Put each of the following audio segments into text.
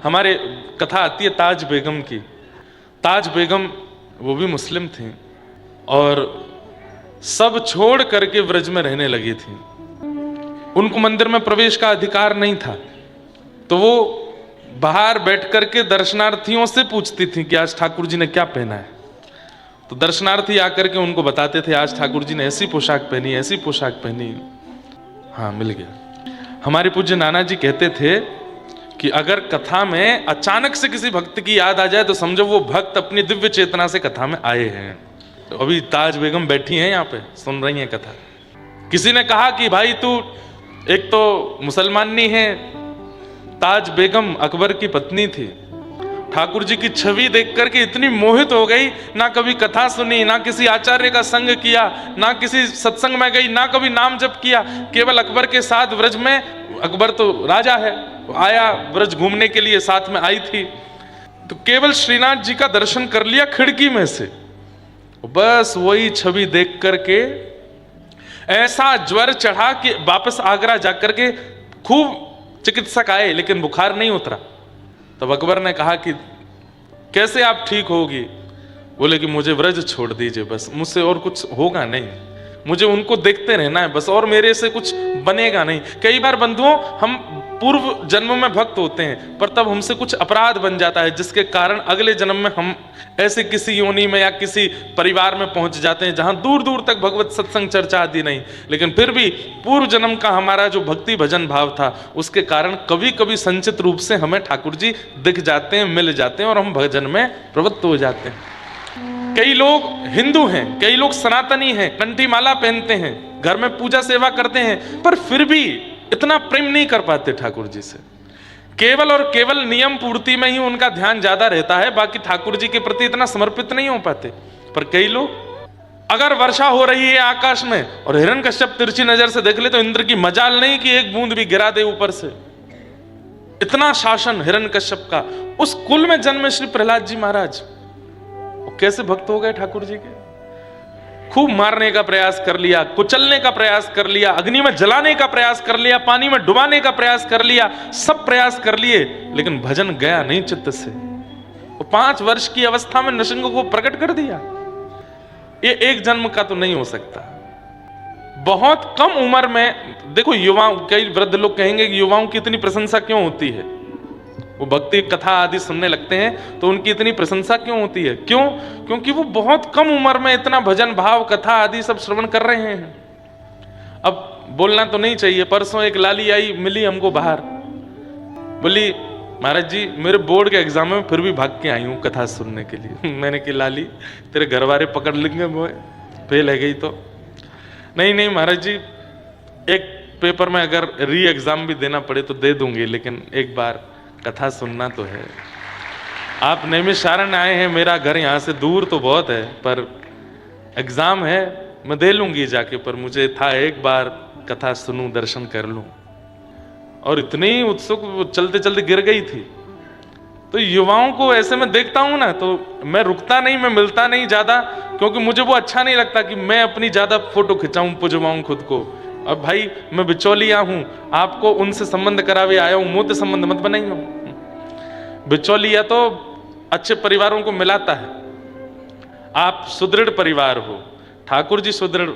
हमारे कथा आती है ताज बेगम की। ताज बेगम वो भी मुस्लिम थी और सब छोड़ करके व्रज में रहने लगी थी। उनको मंदिर में प्रवेश का अधिकार नहीं था, तो वो बाहर बैठ करके दर्शनार्थियों से पूछती थी कि आज ठाकुर जी ने क्या पहना है। तो दर्शनार्थी आकर के उनको बताते थे आज ठाकुर जी ने ऐसी पोशाक पहनी, ऐसी पोशाक पहनी। हाँ, मिल गया। हमारे पूज्य नाना जी कहते थे कि अगर कथा में अचानक से किसी भक्त की याद आ जाए तो समझो वो भक्त अपनी दिव्य चेतना से कथा में आए हैं। तो अभी ताज बेगम बैठी हैं यहाँ पे, सुन रही हैं कथा। किसी ने कहा कि भाई तू एक तो मुसलमानी है। ताज बेगम अकबर की पत्नी थी। ठाकुर जी की छवि देख करके इतनी मोहित हो गई, ना कभी कथा सुनी, ना किसी आचार्य का संग किया, ना किसी सत्संग में गई, ना कभी नाम जप किया, केवल अकबर के साथ व्रज में, अकबर तो राजा है, आया व्रज घूमने के लिए, साथ में आई थी, तो केवल श्रीनाथ जी का दर्शन कर लिया खिड़की में से। बस वही छवि देख करके ऐसा ज्वर चढ़ा कि वापस आगरा जाकर के खूब चिकित्सक आए लेकिन बुखार नहीं उतरा। तब अकबर ने कहा कि कैसे आप ठीक होगी? बोले कि मुझे व्रज छोड़ दीजिए, बस मुझसे और कुछ होगा नहीं, मुझे उनको देखते रहना है बस, और मेरे से कुछ बनेगा नहीं। कई बार बंधुओं, हम पूर्व जन्म में भक्त होते हैं पर तब हमसे कुछ अपराध बन जाता है जिसके कारण अगले जन्म में हम ऐसे किसी योनि में या किसी परिवार में पहुंच जाते हैं जहां दूर दूर तक भगवत सत्संग चर्चा आदि नहीं, लेकिन फिर भी पूर्व जन्म का हमारा जो भक्ति भजन भाव था उसके कारण कभी कभी संचित रूप से हमें ठाकुर जी दिख जाते हैं, मिल जाते हैं और हम भजन में प्रवृत्त हो जाते हैं। कई लोग हिंदू हैं, कई लोग सनातनी हैं, कंठी माला पहनते हैं, घर में पूजा सेवा करते हैं, पर फिर भी इतना प्रेम नहीं कर पाते ठाकुर जी से। केवल और केवल नियम पूर्ति में ही उनका ध्यान ज्यादा रहता है, बाकी ठाकुर जी के प्रति इतना समर्पित नहीं हो पाते। पर कई लोग, अगर वर्षा हो रही है आकाश में और हिरण्यकश्यप तिरछी नजर से देख ले तो इंद्र की मजाल नहीं कि एक बूंद भी गिरा दे ऊपर से। इतना शासन हिरण्यकश्यप का। उस कुल में जन्मे श्री प्रहलाद जी महाराज, कैसे भक्त हो गए ठाकुर जी के। खूब मारने का प्रयास कर लिया, कुचलने का प्रयास कर लिया, अग्नि में जलाने का प्रयास कर लिया, पानी में डुबाने का प्रयास कर लिया, सब प्रयास कर लिए, लेकिन भजन गया नहीं चित्त से। वो 5 वर्ष की अवस्था में नृसिंह को प्रकट कर दिया। ये एक जन्म का तो नहीं हो सकता। बहुत कम उम्र में देखो, युवाओं, कई वृद्ध लोग कहेंगे कि युवाओं की इतनी प्रशंसा क्यों होती है, वो भक्ति कथा आदि सुनने लगते हैं तो उनकी इतनी प्रशंसा क्यों होती है? क्यों? क्योंकि वो बहुत कम उम्र में इतना भजन भाव कथा आदि सब श्रवण कर रहे हैं। अब बोलना तो नहीं चाहिए, परसों एक लाली आई, मिली हमको बाहर, बोली महाराज जी मेरे बोर्ड के एग्जाम में फिर भी भाग के आई हूँ कथा सुनने के लिए। मैंने कि लाली तेरे घर वाले पकड़ लेंगे, मैं फेल है गई तो। नहीं महाराज जी, एक पेपर में अगर री एग्जाम भी देना पड़े तो दे दूंगी, लेकिन एक बार कथा सुनना तो है। आप नैमिषारण्य आए हैं, मेरा घर यहाँ से दूर तो बहुत है, पर एग्जाम है, मैं दे लूंगी जाके, पर मुझे था एक बार कथा सुनूं, दर्शन कर लूं। और इतनी उत्सुक, चलते चलते गिर गई थी। तो युवाओं को ऐसे में देखता हूं ना तो मैं रुकता नहीं, मैं मिलता नहीं ज्यादा, क्योंकि मुझे वो अच्छा नहीं लगता कि मैं अपनी ज्यादा फोटो खिंचाऊं, पुजवाऊं खुद को। अब भाई मैं बिचौलिया हूं, आपको उनसे संबंध करावे आया हूं, मुझसे संबंध मत बनाइए। बिचौलिया तो अच्छे परिवारों को मिलाता है। आप सुदृढ़ परिवार हो, ठाकुर जी सुदृढ़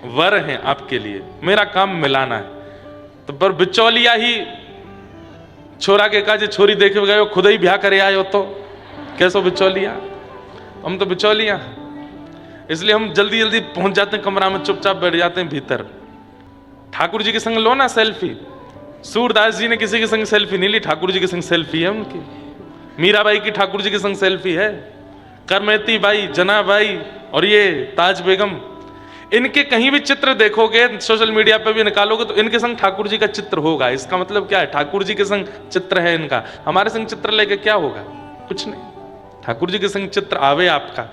वर हैं आपके लिए, मेरा काम मिलाना है। तो पर बिचौलिया ही छोरा के काजे छोरी देखे गए हो, खुद ही ब्याह करे आए हो, तो कैसो बिचौलिया? हम तो बिचौलिया, इसलिए हम जल्दी जल्दी पहुंच जाते हैं कमरा में, चुपचाप बैठ जाते हैं भीतर। ठाकुर जी के संग लो ना सेल्फी। सूरदास जी ने किसी के संग सेल्फी नहीं ली, ठाकुर जी के संग सेल्फी है उनकी। मीराबाई की ठाकुर जी के संग सेल्फी है, करमेती बाई, जना बाई और ये ताज बेगम, इनके कहीं भी चित्र देखोगे, सोशल मीडिया पे भी निकालोगे तो इनके संग ठाकुर जी का चित्र होगा। इसका मतलब क्या है? ठाकुर जी के संग चित्र है इनका, हमारे संग चित्र लेके क्या होगा? कुछ नहीं। ठाकुर जी के संग चित्र आवे आपका,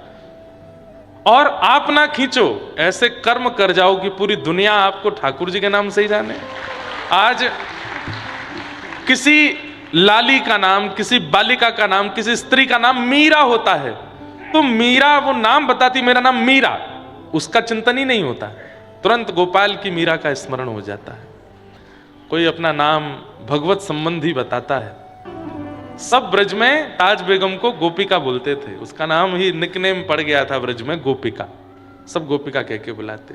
और आप ना खींचो, ऐसे कर्म कर जाओ कि पूरी दुनिया आपको ठाकुर जी के नाम से ही जाने। आज किसी लाली का नाम, किसी बालिका का नाम, किसी स्त्री का नाम मीरा होता है, तो मीरा वो नाम बताती मेरा नाम मीरा, उसका चिंतन ही नहीं होता, तुरंत गोपाल की मीरा का स्मरण हो जाता है। कोई अपना नाम भगवत संबंधी बताता है, सब ब्रज में ताज बेगम को गोपिका बोलते थे, उसका नाम ही निकनेम पड़ गया था ब्रज में, गोपिका। सब गोपिका कह के बुलाते।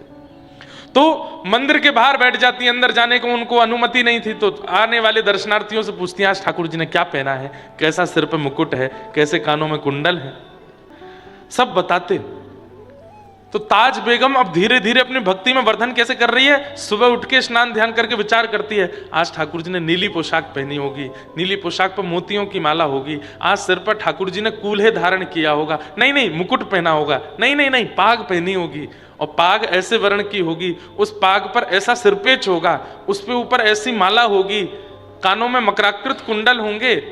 तो मंदिर के बाहर बैठ जाती, अंदर जाने को उनको अनुमति नहीं थी। तो आने वाले दर्शनार्थियों से पूछती हैं, आज ठाकुर जी ने क्या पहना है, कैसा सिर पे मुकुट है, कैसे कानों में कुंडल है, सब बताते। तो ताज बेगम अब धीरे धीरे अपनी भक्ति में वर्धन कैसे कर रही है, सुबह उठ के स्नान ध्यान करके विचार करती है, आज ठाकुर जी ने नीली पोशाक पहनी होगी, नीली पोशाक पर मोतियों की माला होगी, आज सिर पर ठाकुर जी ने कूल्हे धारण किया होगा, नहीं मुकुट पहना होगा, नहीं पाग पहनी होगी, और पाग ऐसे वर्ण की होगी, उस पाग पर ऐसा सिरपेच होगा, उस पे ऊपर ऐसी माला होगी, कानों में मकराकृत कुंडल होंगे,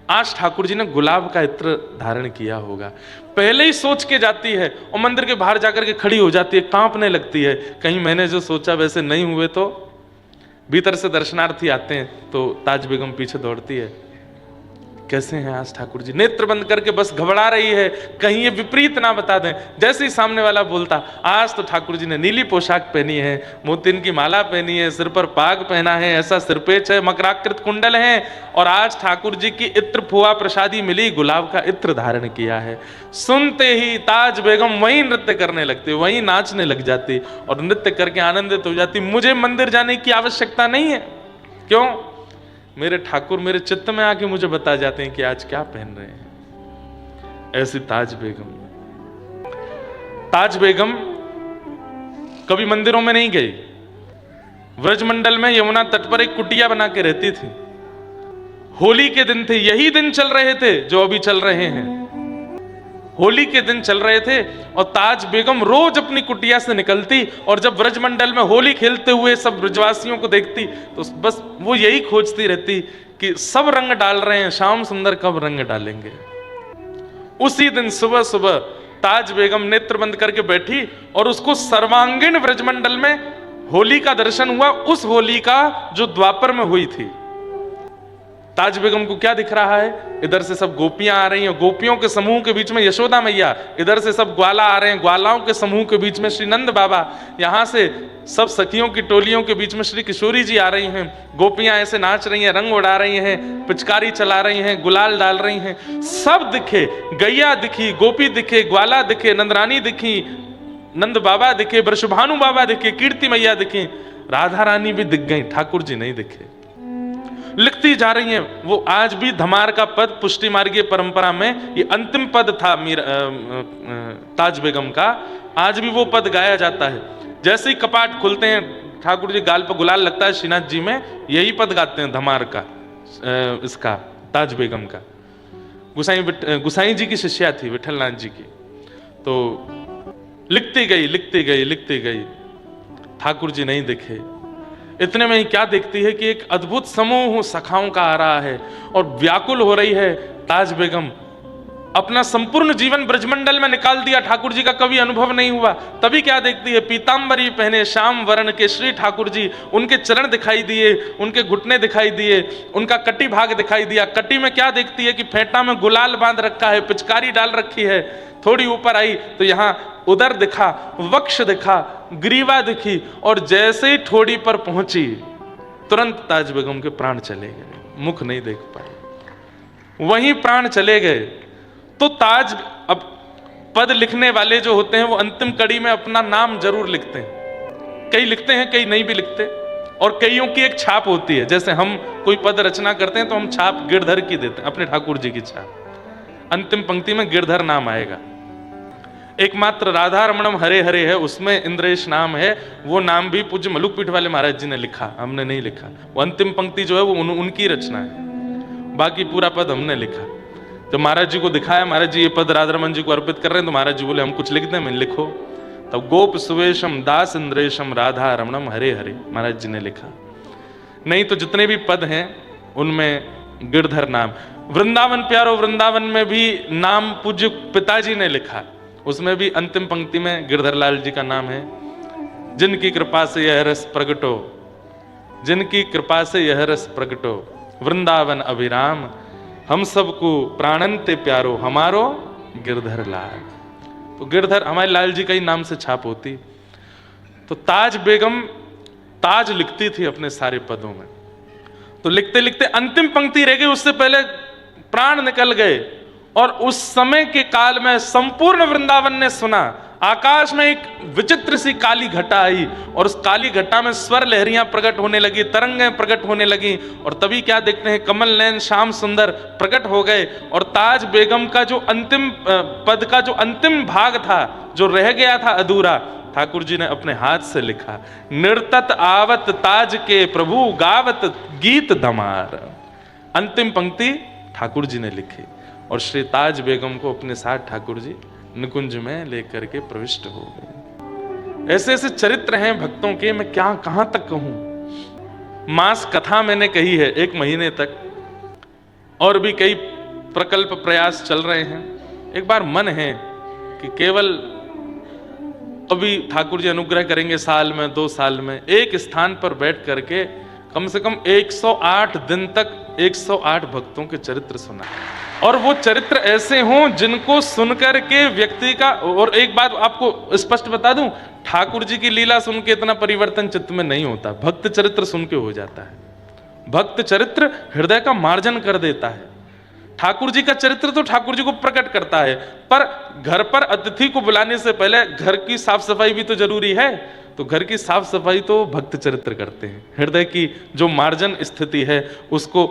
आज ठाकुर जी ने गुलाब का इत्र धारण किया होगा। पहले ही सोच के जाती है और मंदिर के बाहर जाकर के खड़ी हो जाती है, कांपने लगती है, कहीं मैंने जो सोचा वैसे नहीं हुए तो। भीतर से दर्शनार्थी आते हैं तो ताज बेगम पीछे दौड़ती है, कैसे हैं आज ठाकुर जी, नेत्र बंद करके बस घबरा रही है, कहीं ये विपरीत ना बता दें। जैसे ही सामने वाला बोलता, आज तो ठाकुर जी ने नीली पोशाक पहनी है, मोतिन की माला पहनी है, सिर पर पाग पहना है, ऐसा सिरपेच है, मकराकृत कुंडल है, और आज ठाकुर जी की इत्र फुआ प्रसादी मिली, गुलाब का इत्र धारण किया है। सुनते ही ताज बेगम वहीं नृत्य करने लगती, वहीं नाचने लग जाती और नृत्य करके आनंदित हो जाती। मुझे मंदिर जाने की आवश्यकता नहीं है, क्यों, मेरे ठाकुर मेरे चित्त में आके मुझे बता जाते हैं कि आज क्या पहन रहे हैं। ऐसी ताज बेगम। ताज बेगम कभी मंदिरों में नहीं गई, व्रजमंडल में यमुना तट पर एक कुटिया बना के रहती थी। होली के दिन थे, यही दिन चल रहे थे जो अभी चल रहे हैं, होली के दिन चल रहे थे, और ताज बेगम रोज अपनी कुटिया से निकलती और जब ब्रजमंडल में होली खेलते हुए सब ब्रजवासियों को देखती तो बस वो यही खोजती रहती कि सब रंग डाल रहे हैं, श्याम सुंदर कब रंग डालेंगे। उसी दिन सुबह सुबह ताज बेगम नेत्र बंद करके बैठी और उसको सर्वांगीण ब्रजमंडल में होली का दर्शन हुआ, उस होली का जो द्वापर में हुई थी। ताज बेगम को क्या दिख रहा है, इधर से सब गोपियां आ रही हैं, गोपियों के समूह के बीच में यशोदा मैया, इधर से सब ग्वाला आ रहे हैं, ग्वालाओं के समूह के बीच में श्री नंद बाबा, यहां से सब सखियों की टोलियों के बीच में श्री किशोरी जी आ रही हैं, गोपियां ऐसे नाच रही हैं, रंग उड़ा रही हैं, पिचकारी चला रही हैं, गुलाल डाल रही हैं, सब दिखे, गैया दिखी, गोपी दिखे, ग्वाला दिखे, नंदरानी दिखी, नंद बाबा दिखे, वृषभानु बाबा दिखे, कीर्ति मैया दिखी, राधा रानी भी दिख गई, ठाकुर जी नहीं दिखे। लिखती जा रही हैं, वो आज भी धमार का पद पुष्टि मार्गीय परंपरा में ये अंतिम पद था ताज बेगम का, आज भी वो पद गाया जाता है। जैसे ही कपाट खुलते हैं, ठाकुर जी गाल पर गुलाल लगता है श्रीनाथ जी में, यही पद गाते हैं धमार का, इसका ताज बेगम का। गुसाई जी की शिष्या थी विठलनाथ जी की, तो लिखती गई, ठाकुर जी नहीं दिखे। इतने में ही क्या देखती है कि एक अद्भुत समूह सखाओं का आ रहा है और व्याकुल हो रही है। ताज बेगम अपना संपूर्ण जीवन ब्रजमंडल में निकाल दिया, ठाकुर जी का कभी अनुभव नहीं हुआ। तभी क्या देखती है, पीतांबरी पहने श्याम वर्ण के श्री ठाकुर जी, उनके चरण दिखाई दिए, उनके घुटने दिखाई दिए, उनका कटी भाग दिखाई दिया। कटी में क्या देखती है कि फेंटा में गुलाल बांध रखा है, पिचकारी डाल रखी है। थोड़ी ऊपर आई तो यहाँ उदर दिखा, वक्ष दिखा, ग्रीवा दिखी, और जैसे ही ठोड़ी पर पहुंची तुरंत ताज बेगम के प्राण चले गए, मुख नहीं देख पाए, वहीं प्राण चले गए। तो ताज, अब पद लिखने वाले जो होते हैं वो अंतिम कड़ी में अपना नाम जरूर लिखते हैं, कई लिखते हैं कई नहीं भी लिखते, और कईयों की एक छाप होती है। जैसे हम कोई पद रचना करते हैं तो हम छाप गिरधर की देते हैं, अपने ठाकुर जी की छाप, अंतिम पंक्ति में गिरधर नाम आएगा। एकमात्र राधा रमणम हरे हरे है, उसमें इंद्रेश नाम है, वो नाम भी पूज्य मलुक पीठ वाले महाराज जी ने लिखा, हमने नहीं लिखा। वो अंतिम पंक्ति जो है वो उनकी रचना है, बाकी पूरा पद हमने लिखा। तो महाराज जी को दिखाया, महाराज जी ये पद राधा रमन जी को अर्पित कर रहे हैं, तो महाराज जी बोले हम कुछ लिख दें, मैंने लिखो। तब गोप सुवेशम दास इंद्रेशम राधा रमणम हरे हरे महाराज जी ने लिखा। नहीं तो जितने भी पद हैं उनमें गिरधर नाम। वृंदावन प्यारो, वृंदावन में भी नाम पूज्य पिताजी ने लिखा, उसमें भी अंतिम पंक्ति में गिरधर लाल जी का नाम है। जिनकी कृपा से यह रस प्रगटो, जिनकी कृपा से यह रस प्रगटो, वृंदावन अभिराम, हम सबको प्राणंते प्यारो, हमारो गिरधर लाल। तो गिरधर हमारे लाल जी का ही नाम से छाप होती। तो ताज बेगम ताज लिखती थी अपने सारे पदों में। तो लिखते लिखते अंतिम पंक्ति रह गई, उससे पहले प्राण निकल गए। और उस समय के काल में संपूर्ण वृंदावन ने सुना, आकाश में एक विचित्र सी काली घटा आई और उस काली घटा में स्वर लहरियां प्रकट होने लगी, तरंगें प्रकट होने लगी। और तभी क्या देखते हैं, कमल नयन श्याम सुंदर प्रकट हो गए। और ताज बेगम का जो अंतिम पद का जो अंतिम भाग था, जो रह गया था अधूरा, ठाकुर जी ने अपने हाथ से लिखा, निर्तत आवत ताज के प्रभु गावत गीत दमार। अंतिम पंक्ति ठाकुर जी ने लिखी और श्री ताज बेगम को अपने साथ ठाकुर जी निकुंज में लेकर के प्रविष्ट हो गए। ऐसे ऐसे चरित्र हैं भक्तों के, मैं क्या कहां तक कहूं। मास कथा मैंने कही है 1 महीने तक, और भी कई प्रकल्प प्रयास चल रहे हैं। एक बार मन है कि केवल कभी ठाकुर जी अनुग्रह करेंगे साल में 2 साल में एक स्थान पर बैठ करके कम से कम 108 दिन तक 108 भक्तों के चरित्र सुना, और वो चरित्र ऐसे हों जिनको सुनकर के व्यक्ति का। और एक बात आपको स्पष्ट बता दूं, ठाकुर जी की लीला सुन के इतना परिवर्तन चित्त में नहीं होता, भक्त चरित्र सुन के हो जाता है। भक्त चरित्र हृदय का मार्जन कर देता है। ठाकुर जी का चरित्र तो ठाकुर जी को प्रकट करता है, पर घर पर अतिथि को बुलाने से पहले घर की साफ सफाई भी तो जरूरी है। तो घर की साफ सफाई तो भक्त चरित्र करते हैं। हृदय की जो मार्जन स्थिति है उसको,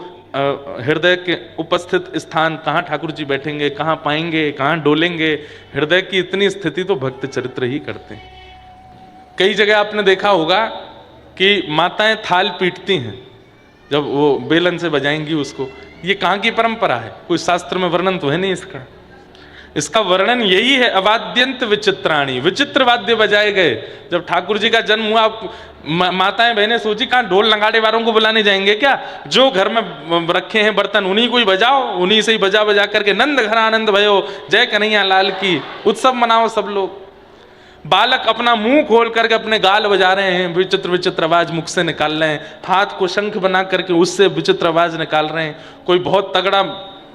हृदय के उपस्थित स्थान कहाँ ठाकुर जी बैठेंगे, कहाँ पाएंगे, कहाँ डोलेंगे, हृदय की इतनी स्थिति तो भक्त चरित्र ही करते हैं। कई जगह आपने देखा होगा कि माताएं थाल पीटती हैं जब वो बेलन से बजाएंगी उसको। ये कहाँ की परंपरा है? कोई शास्त्र में वर्णन तो है नहीं इसका। इसका वर्णन यही है, अवाद्यंत विचित्राणी, विचित्र वाद्य बजाए गए। जब ठाकुर जी का जन्म हुआ, माताएं बहनें सोची कहाँ ढोल नगाड़े वालों को बुलाने जाएंगे क्या? जो घर में रखे हैं बर्तन उन्हीं को ही बजाओ, उन्हीं से ही बजा बजा करके नंद घर आनंद भयो, जय कन्हैया लाल की उत्सव मनाओ सब लोग। बालक अपना मुंह खोल करके अपने गाल बजा रहे हैं, विचित्र विचित्र आवाज मुख से निकाल रहे हैं, हाथ को शंख बना करके उससे विचित्र आवाज निकाल रहे हैं। कोई बहुत तगड़ा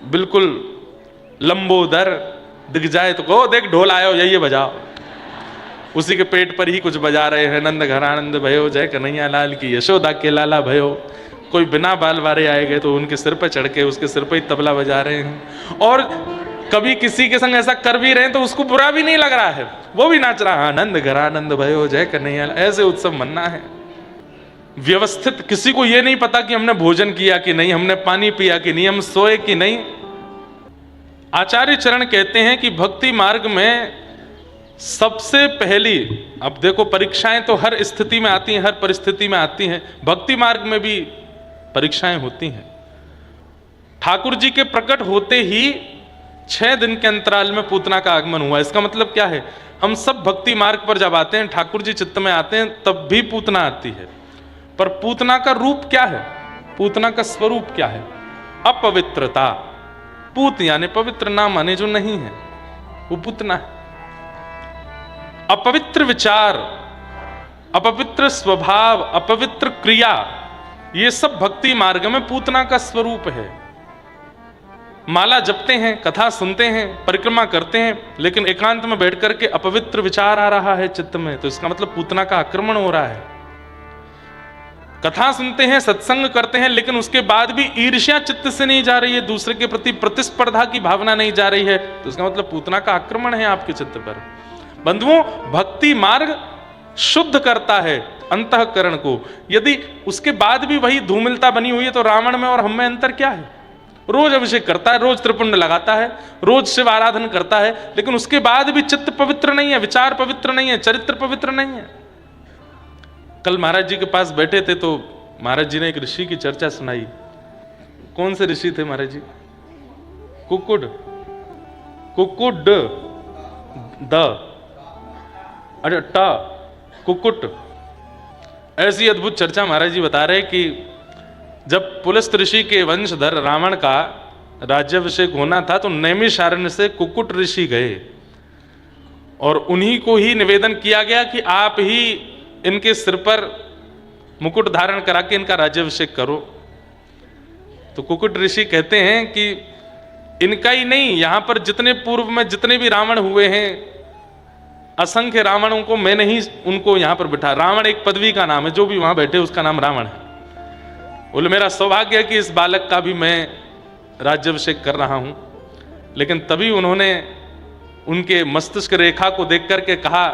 बिल्कुल लंबोदर दिख जाए तो कहो देख ढोल आयो, यही बजाओ। उसी के पेट पर ही कुछ बजा रहे हैं, नंद घर आनंद भयो, जय कन्हैया लाल की, यशोदा के लाला भयो। कोई बिना बाल वाले आए गए तो उनके सिर पर चढ़ के उसके सिर पर ही तबला बजा रहे हैं। और कभी किसी के संग ऐसा कर भी रहे हैं तो उसको बुरा भी नहीं लग रहा है, वो भी नाच रहा है, नंद घर आनंद भयो, जय कन्हैया। ऐसे उत्सव मनाना है व्यवस्थित। किसी को ये नहीं पता कि हमने भोजन किया कि नहीं, हमने पानी पिया कि नहीं, हम सोए कि नहीं। आचार्य चरण कहते हैं कि भक्ति मार्ग में सबसे पहली, अब देखो परीक्षाएं तो हर स्थिति में आती हैं, हर परिस्थिति में आती हैं, भक्ति मार्ग में भी परीक्षाएं होती हैं। ठाकुर जी के प्रकट होते ही 6 दिन के अंतराल में पूतना का आगमन हुआ। इसका मतलब क्या है? हम सब भक्ति मार्ग पर जब आते हैं, ठाकुर जी चित्त में आते हैं, तब भी पूतना आती है। पर पूतना का रूप क्या है? पूतना का स्वरूप क्या है? अपवित्रता। पूत यानी पवित्र, ना माने जो नहीं है वो पूतना है। अपवित्र विचार, अपवित्र स्वभाव, अपवित्र क्रिया, ये सब भक्ति मार्ग में पूतना का स्वरूप है। माला जपते हैं, कथा सुनते हैं, परिक्रमा करते हैं, लेकिन एकांत में बैठ करके अपवित्र विचार आ रहा है चित्त में, तो इसका मतलब पूतना का आक्रमण हो रहा है। कथा सुनते हैं, सत्संग करते हैं, लेकिन उसके बाद भी ईर्ष्या चित्त से नहीं जा रही है, दूसरे के प्रति प्रतिस्पर्धा की भावना नहीं जा रही है, तो इसका मतलब पूतना का आक्रमण है आपके चित्त पर। बंधुओं, भक्ति मार्ग शुद्ध करता है अंतःकरण को। यदि उसके बाद भी वही धूमिलता बनी हुई है तो रावण में और हम में अंतर क्या है? रोज अभिषेक करता है, रोज त्रिपुंड लगाता है, रोज शिव आराधन करता है, लेकिन उसके बाद भी चित्त पवित्र नहीं है, विचार पवित्र नहीं है, चरित्र पवित्र नहीं है। कल महाराज जी के पास बैठे थे तो महाराज जी ने एक ऋषि की चर्चा सुनाई। कौन से ऋषि थे महाराज जी? कुकुड, कुकुड द, अरे ट, कुकुट। ऐसी अद्भुत चर्चा महाराज जी बता रहे कि जब पुलस्त ऋषि के वंशधर रावण का राज्याभिषेक होना था तो नैमिषारण्य से कुकुट ऋषि गए और उन्हीं को ही निवेदन किया गया कि आप ही इनके सिर पर मुकुट धारण करा के इनका राज्याभिषेक करो। तो कुकुट ऋषि कहते हैं कि इनका ही नहीं, यहां पर जितने पूर्व में जितने भी रावण हुए हैं, असंख्य रावणों को मैंने ही उनको यहां पर बिठा। रावण एक पदवी का नाम है, जो भी वहां बैठे उसका नाम रावण है। बोले मेरा सौभाग्य है कि इस बालक का भी मैं राज्याभिषेक कर रहा हूं। लेकिन तभी उन्होंने उनके मस्तिष्क रेखा को देख करके कहा,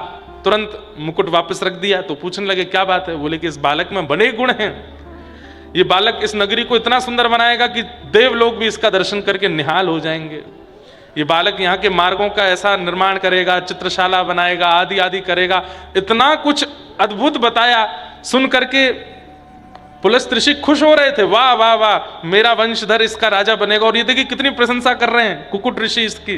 तुरंत मुकुट वापस रख दिया। तो पूछने लगे क्या बात है? बोले कि इस बालक में बड़े गुण हैं, ये बालक इस नगरी को इतना सुंदर बनाएगा कि देवलोक भी इसका दर्शन करके निहाल हो जाएंगे। ये बालक यहाँ के मार्गों का ऐसा निर्माण करेगा, चित्रशाला बनाएगा, आदि आदि करेगा। इतना कुछ अद्भुत बताया। सुन करके पुलस्त ऋषि खुश हो रहे थे, वाह वाह वाह, मेरा वंशधर इसका राजा बनेगा। और ये देखिए कितनी प्रशंसा कर रहे हैं कुकुट ऋषि इसकी।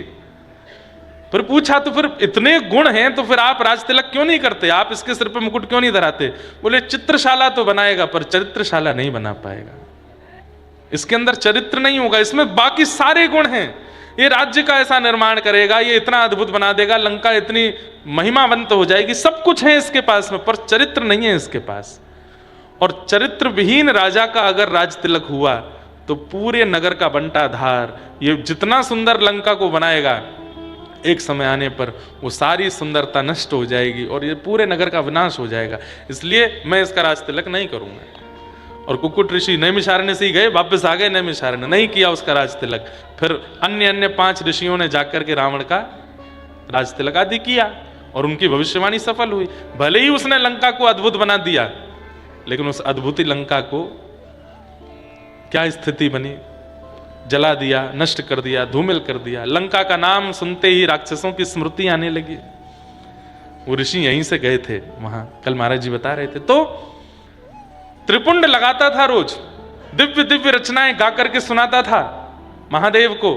फिर पूछा, तो फिर इतने गुण हैं तो फिर आप राज तिलक क्यों नहीं करते, आप इसके सिर पे मुकुट क्यों नहीं धराते? बोले चित्रशाला तो बनाएगा पर चरित्रशाला नहीं बना पाएगा, इसके अंदर चरित्र नहीं होगा, इसमें बाकी सारे गुण हैं। ये राज्य का ऐसा निर्माण करेगा, ये इतना अद्भुत बना देगा, लंका इतनी महिमावंत हो जाएगी, सब कुछ है इसके पास में, पर चरित्र नहीं है इसके पास। और चरित्र विहीन राजा का अगर राज तिलक हुआ तो पूरे नगर का बंटाधार, ये जितना सुंदर लंका को बनाएगा, एक समय आने पर वो सारी सुंदरता नष्ट हो जाएगी और ये पूरे नगर का विनाश हो जाएगा। इसलिए मैं इसका राज तिलक नहीं करूंगा। और कुकुट ऋषि नैमिषारण्य से ही गए, वापस आ गए नैमिषारण्य, नहीं किया उसका राज तिलक। फिर अन्य 5 ऋषियों ने जाकर के रावण का राज तिलक आदि किया और उनकी भविष्यवाणी सफल हुई। भले ही उसने लंका को अद्भुत बना दिया, लेकिन उस अद्भुत लंका को क्या स्थिति बनी? जला दिया, नष्ट कर दिया, धूमिल कर दिया। लंका का नाम सुनते ही राक्षसों की स्मृति आने लगी। वो ऋषि यहीं से गए थे वहां, कल महाराज जी बता रहे थे। तो त्रिपुंड लगाता था, रोज दिव्य दिव्य रचनाएं गा करके सुनाता था महादेव को,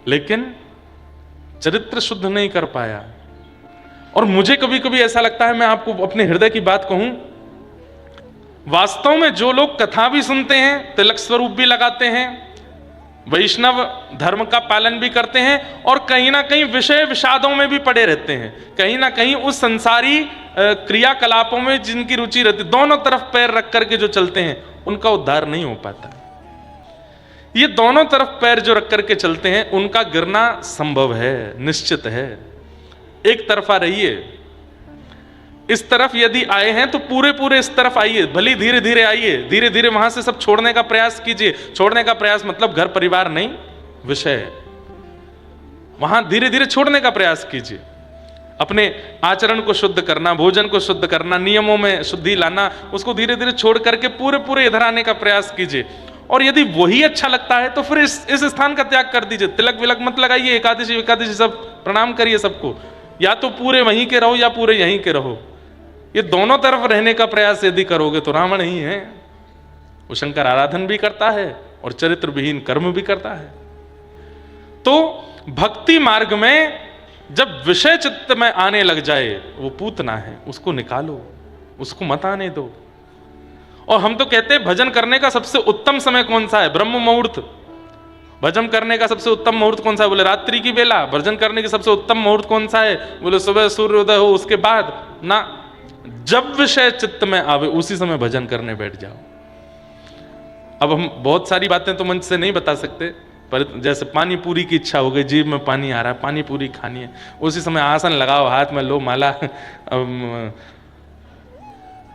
लेकिन चरित्र शुद्ध नहीं कर पाया। और मुझे कभी कभी ऐसा लगता है, मैं आपको अपने हृदय की बात कहूं, वास्तव में जो लोग कथा भी सुनते हैं, तिलक स्वरूप भी लगाते हैं, वैष्णव धर्म का पालन भी करते हैं और कहीं ना कहीं विषय विषादों में भी पड़े रहते हैं, कहीं ना कहीं उस संसारी क्रियाकलापों में जिनकी रुचि रहती, दोनों तरफ पैर रख करके जो चलते हैं, उनका उद्धार नहीं हो पाता। ये दोनों तरफ पैर जो रख करके चलते हैं, उनका गिरना संभव है, निश्चित है। एक तरफा रहिए, इस तरफ यदि आए हैं तो पूरे पूरे इस तरफ आइए, भले धीरे धीरे आइए, धीरे धीरे वहां से सब छोड़ने का प्रयास कीजिए। छोड़ने का प्रयास मतलब घर परिवार नहीं, विषय, वहां धीरे धीरे छोड़ने का प्रयास कीजिए। अपने आचरण को शुद्ध करना, भोजन को शुद्ध करना, नियमों में शुद्धि लाना, उसको धीरे धीरे छोड़ करके पूरे पूरे इधर आने का प्रयास कीजिए। और यदि वही अच्छा लगता है तो फिर इस स्थान का त्याग कर दीजिए। तिलक विलक मत लगाइए, एकादशी एकादशी सब प्रणाम करिए सबको, या तो पूरे वहीं के रहो या पूरे यहीं के रहो। ये दोनों तरफ रहने का प्रयास यदि करोगे तो रावण ही है। वो शंकर आराधन भी करता है और चरित्र विहीन कर्म भी करता है। तो भक्ति मार्ग में जब विषय चित्त में आने लग जाए, वो पूतना है, उसको निकालो, उसको मत आने दो। और हम तो कहते हैं भजन करने का सबसे उत्तम समय कौन सा है? ब्रह्म मुहूर्त। भजन करने का सबसे उत्तम मुहूर्त कौन सा है? बोले रात्रि की बेला। भजन करने की सबसे उत्तम मुहूर्त कौन सा है? बोले सुबह सूर्योदय हो उसके बाद ना। जब विषय चित्त में आवे उसी समय भजन करने बैठ जाओ। अब हम बहुत सारी बातें तो मंच से नहीं बता सकते, पर जैसे पानी पूरी की इच्छा हो गई, जीभ में पानी आ रहा है, पानी पूरी खानी है, उसी समय आसन लगाओ, हाथ में लो माला,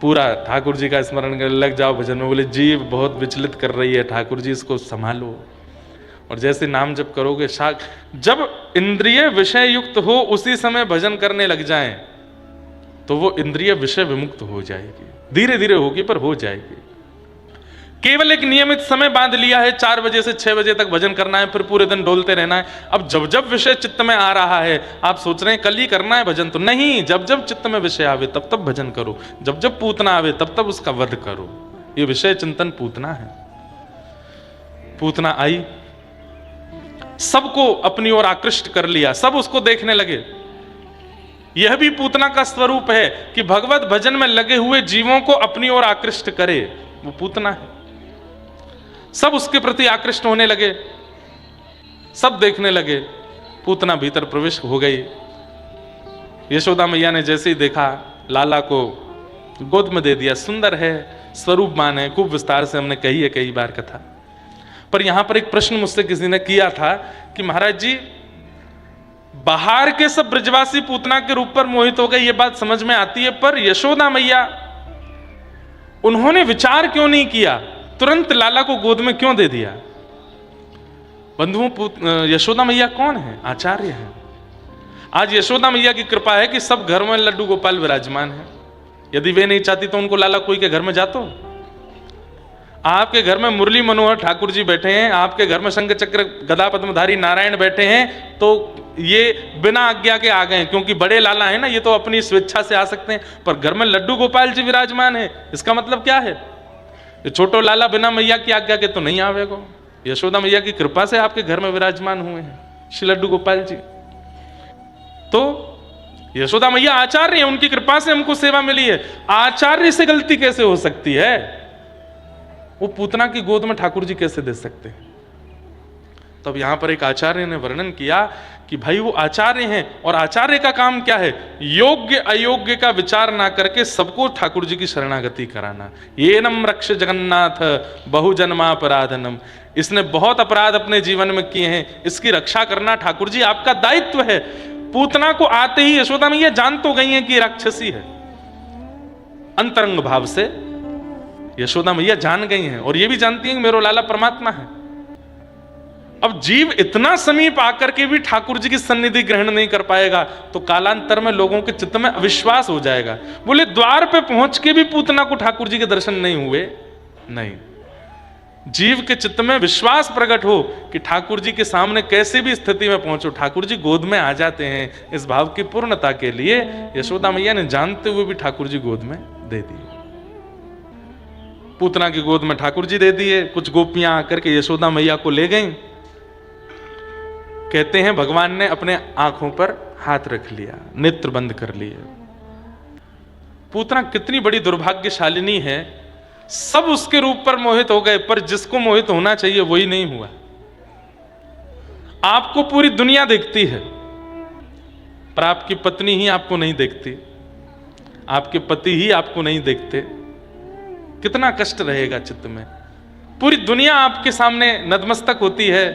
पूरा ठाकुर जी का स्मरण कर लग जाओ भजन में। बोले जीभ बहुत विचलित कर रही है, ठाकुर जी इसको संभालो। और जैसे नाम जप करोगे, जब इंद्रिय विषय युक्त हो उसी समय भजन करने लग जाएं, तो वो इंद्रिय विषय विमुक्त हो जाएगी। धीरे धीरे होगी पर हो जाएगी। केवल एक नियमित समय बांध लिया है, 4 बजे से 6 बजे तक भजन करना है, फिर पूरे दिन डोलते रहना है। अब जब जब विषय चित्त में आ रहा है, आप सोच रहे हैं कल ही करना है भजन, तो नहीं, जब जब चित्त में विषय आवे तब तब भजन करो, जब जब पूतना आवे तब तब उसका वध करो। ये विषय चिंतन पूतना है। पूतना आई, सबको अपनी ओर आकृष्ट कर लिया, सब उसको देखने लगे। यह भी पूतना का स्वरूप है कि भगवत भजन में लगे हुए जीवों को अपनी ओर आकृष्ट करे, वो पूतना है। सब उसके प्रति आकृष्ट होने लगे, सब देखने लगे। पूतना भीतर प्रवेश हो गई। यशोदा मैया ने जैसे ही देखा, लाला को गोद में दे दिया। सुंदर है, स्वरूपमान है, खूब विस्तार से हमने कही है कई बार कथा। पर यहां पर एक प्रश्न मुझसे किसी ने किया था कि महाराज जी, बाहर के सब ब्रजवासी पूतना के रूप पर मोहित हो गए, ये बात समझ में आती है, पर यशोदा मैया उन्होंने विचार क्यों नहीं किया, तुरंत लाला को गोद में क्यों दे दिया? बंधुओं, यशोदा मैया कौन है? आचार्य है। आज यशोदा मैया की कृपा है कि सब घर में लड्डू गोपाल विराजमान है। यदि वे नहीं चाहती तो उनको लाला कोई के घर में जातो? आपके घर में मुरली मनोहर ठाकुर जी बैठे हैं, आपके घर में शंख चक्र गदा पद्मधारी नारायण बैठे हैं, तो ये बिना आज्ञा के आ गए, क्योंकि बड़े लाला हैं ना, ये तो अपनी स्वेच्छा से आ सकते हैं। पर घर में लड्डू गोपाल जी विराजमान है, इसका मतलब क्या है? ये छोटो लाला बिना मैया की आज्ञा के तो नहीं आवेगो। यशोदा मैया की कृपा से आपके घर में विराजमान हुए हैं श्री लड्डू गोपाल जी। तो यशोदा मैया आचार्य है, उनकी कृपा से हमको सेवा मिली है। आचार्य से गलती कैसे हो सकती है? वो पूतना की गोद में ठाकुर जी कैसे दे सकते हैं? तब यहां पर एक आचार्य ने वर्णन किया कि भाई वो आचार्य हैं, और आचार्य का काम क्या है? योग्य अयोग्य का विचार ना करके सबको ठाकुर जी की शरणागति कराना। ये नम रक्ष जगन्नाथ बहुजन्मापराधनम, इसने बहुत अपराध अपने जीवन में किए हैं, इसकी रक्षा करना ठाकुर जी आपका दायित्व है। पूतना को आते ही यशोदा मैया जान तो गई हैं कि राक्षसी है, अंतरंग भाव से यशोदा मैया जान गई हैं, और ये भी जानती हैं कि मेरो लाला परमात्मा है। अब जीव इतना समीप आकर के भी ठाकुर जी की सन्निधि ग्रहण नहीं कर पाएगा तो कालांतर में लोगों के चित्त में अविश्वास हो जाएगा। बोले द्वार पे पहुंच के भी पूतना को ठाकुर जी के दर्शन नहीं हुए? नहीं, जीव के चित्त में विश्वास प्रकट हो कि ठाकुर जी के सामने कैसे भी स्थिति में पहुंचो ठाकुर जी गोद में आ जाते हैं। इस भाव की पूर्णता के लिए यशोदा मैया ने जानते हुए भी ठाकुर जी गोद में दे दिए। पूतना की गोद में ठाकुर जी दे दिए। कुछ गोपियां आकर के यशोदा मैया को ले गईं। कहते हैं भगवान ने अपने आंखों पर हाथ रख लिया, नेत्र बंद कर लिए। पूतना कितनी बड़ी दुर्भाग्यशालिनी है, सब उसके रूप पर मोहित हो गए, पर जिसको मोहित होना चाहिए वही नहीं हुआ। आपको पूरी दुनिया देखती है, पर आपकी पत्नी ही आपको नहीं देखती, आपके पति ही आपको नहीं देखते। कितना कष्ट रहेगा चित्त में। पूरी दुनिया आपके सामने नतमस्तक होती है,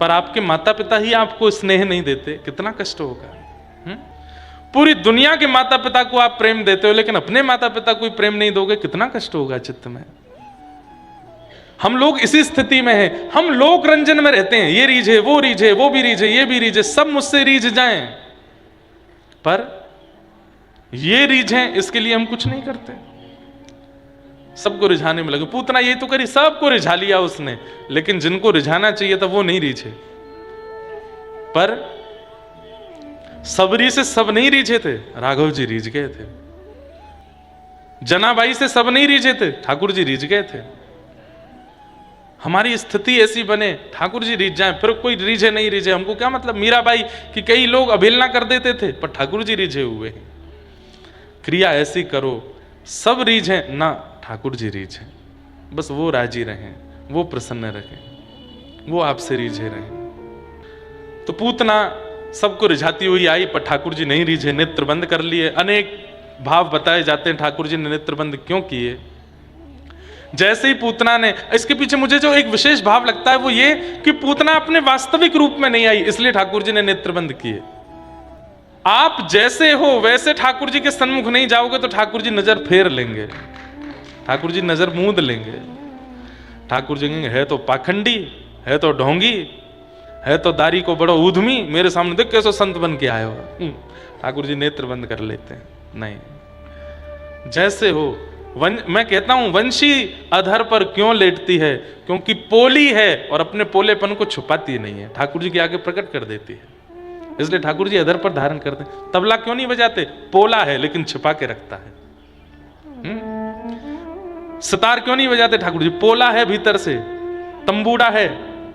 पर आपके माता पिता ही आपको स्नेह नहीं देते, कितना कष्ट होगा। पूरी दुनिया के माता पिता को आप प्रेम देते हो, लेकिन अपने माता पिता को प्रेम नहीं दोगे, कितना कष्ट होगा चित्त में। हम लोग इसी स्थिति में हैं, हम लोक रंजन में रहते हैं, ये रीझे वो रीझे, वो भी रीझे ये भी रीझे, सब मुझसे रीझ जाएं, पर ये रीझे इसके लिए हम कुछ नहीं करते, सबको रिझाने में लगे। पूतना ये तो करी, सबको रिझा लिया उसने, लेकिन जिनको रिझाना चाहिए था वो नहीं रीझे। पर सबरी से सब नहीं रीझे थे, राघव जी रीझ गए थे। जनाबाई से सब नहीं रीझे थे, ठाकुर जी रीझ गए थे। हमारी स्थिति ऐसी बने, ठाकुर जी रीझ जाएं, फिर कोई रीझे नहीं रीझे, हमको क्या मतलब। मीराबाई की कई लोग अवहेलना कर देते थे, पर ठाकुर जी रीझे हुए हैं। क्रिया ऐसी करो, सब रीझे ना, ठाकुर जी रीझे, बस वो राजी रहें, वो प्रसन्न रहें, वो आपसे रीझे रहें। तो पूतना सबको रिझाती हुई आई, पर ठाकुर जी नहीं रीझे, नेत्र बंद कर लिए। अनेक भाव बताए जाते हैं ठाकुर जी ने नेत्र बंद क्यों किए। जैसे ही पूतना ने, इसके पीछे मुझे जो एक विशेष भाव लगता है वो ये कि पूतना अपने वास्तविक रूप में नहीं आई, इसलिए ठाकुर जी ने नेत्र बंद किए। आप जैसे हो वैसे ठाकुर जी के सन्मुख नहीं जाओगे तो ठाकुर जी नजर फेर लेंगे, ठाकुर जी नजर मूंद लेंगे। ठाकुर जी कहेंगे है तो पाखंडी, है तो ढोंगी, है तो दारी को बड़ो ऊधमी, मेरे सामने देख कैसे संत बन के आए हो। ठाकुर जी नेत्र बंद कर लेते हैं। नहीं, जैसे हो। मैं कहता हूं वंशी अधर पर क्यों लेटती है, क्योंकि पोली है और अपने पोलेपन को छुपाती नहीं है, ठाकुर जी के आगे प्रकट कर देती है, इसलिए ठाकुर जी अधर पर धारण करते हैं। तबला क्यों नहीं बजाते, पोला है लेकिन छिपा के रखता है। सितार क्यों नहीं बजाते ठाकुर जी, पोला है भीतर से, तंबूड़ा है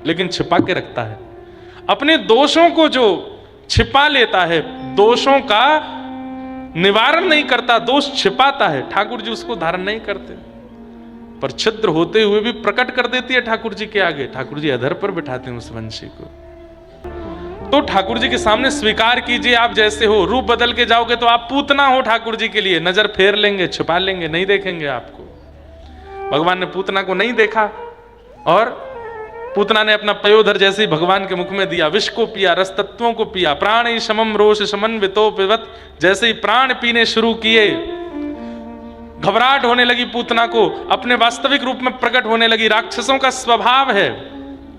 लेकिन छिपा के रखता है। अपने दोषों को जो छिपा लेता है, दोषों का निवारण नहीं करता, दोष छिपाता है, ठाकुर जी उसको धारण नहीं करते, पर छिद्र होते हुए भी प्रकट कर देती है ठाकुर जी के आगे। ठाकुर जी अधर पर बिठाते हैं उस वंशी को। तो ठाकुर जी के सामने स्वीकार कीजिए आप जैसे हो। रूप बदल के जाओगे तो आप पूतना हो ठाकुर जी के लिए, नजर फेर लेंगे, छिपा लेंगे, नहीं देखेंगे आपको। भगवान ने पूतना को नहीं देखा, और पूतना ने अपना पयोधर जैसे ही भगवान के मुख में दिया, विष को पिया, रस तत्वों को पिया, प्राण ही समम रोष समन्वितो पिबत, जैसे ही प्राण पीने शुरू किए घबराहट होने लगी पूतना को, अपने वास्तविक रूप में प्रकट होने लगी। राक्षसों का स्वभाव है,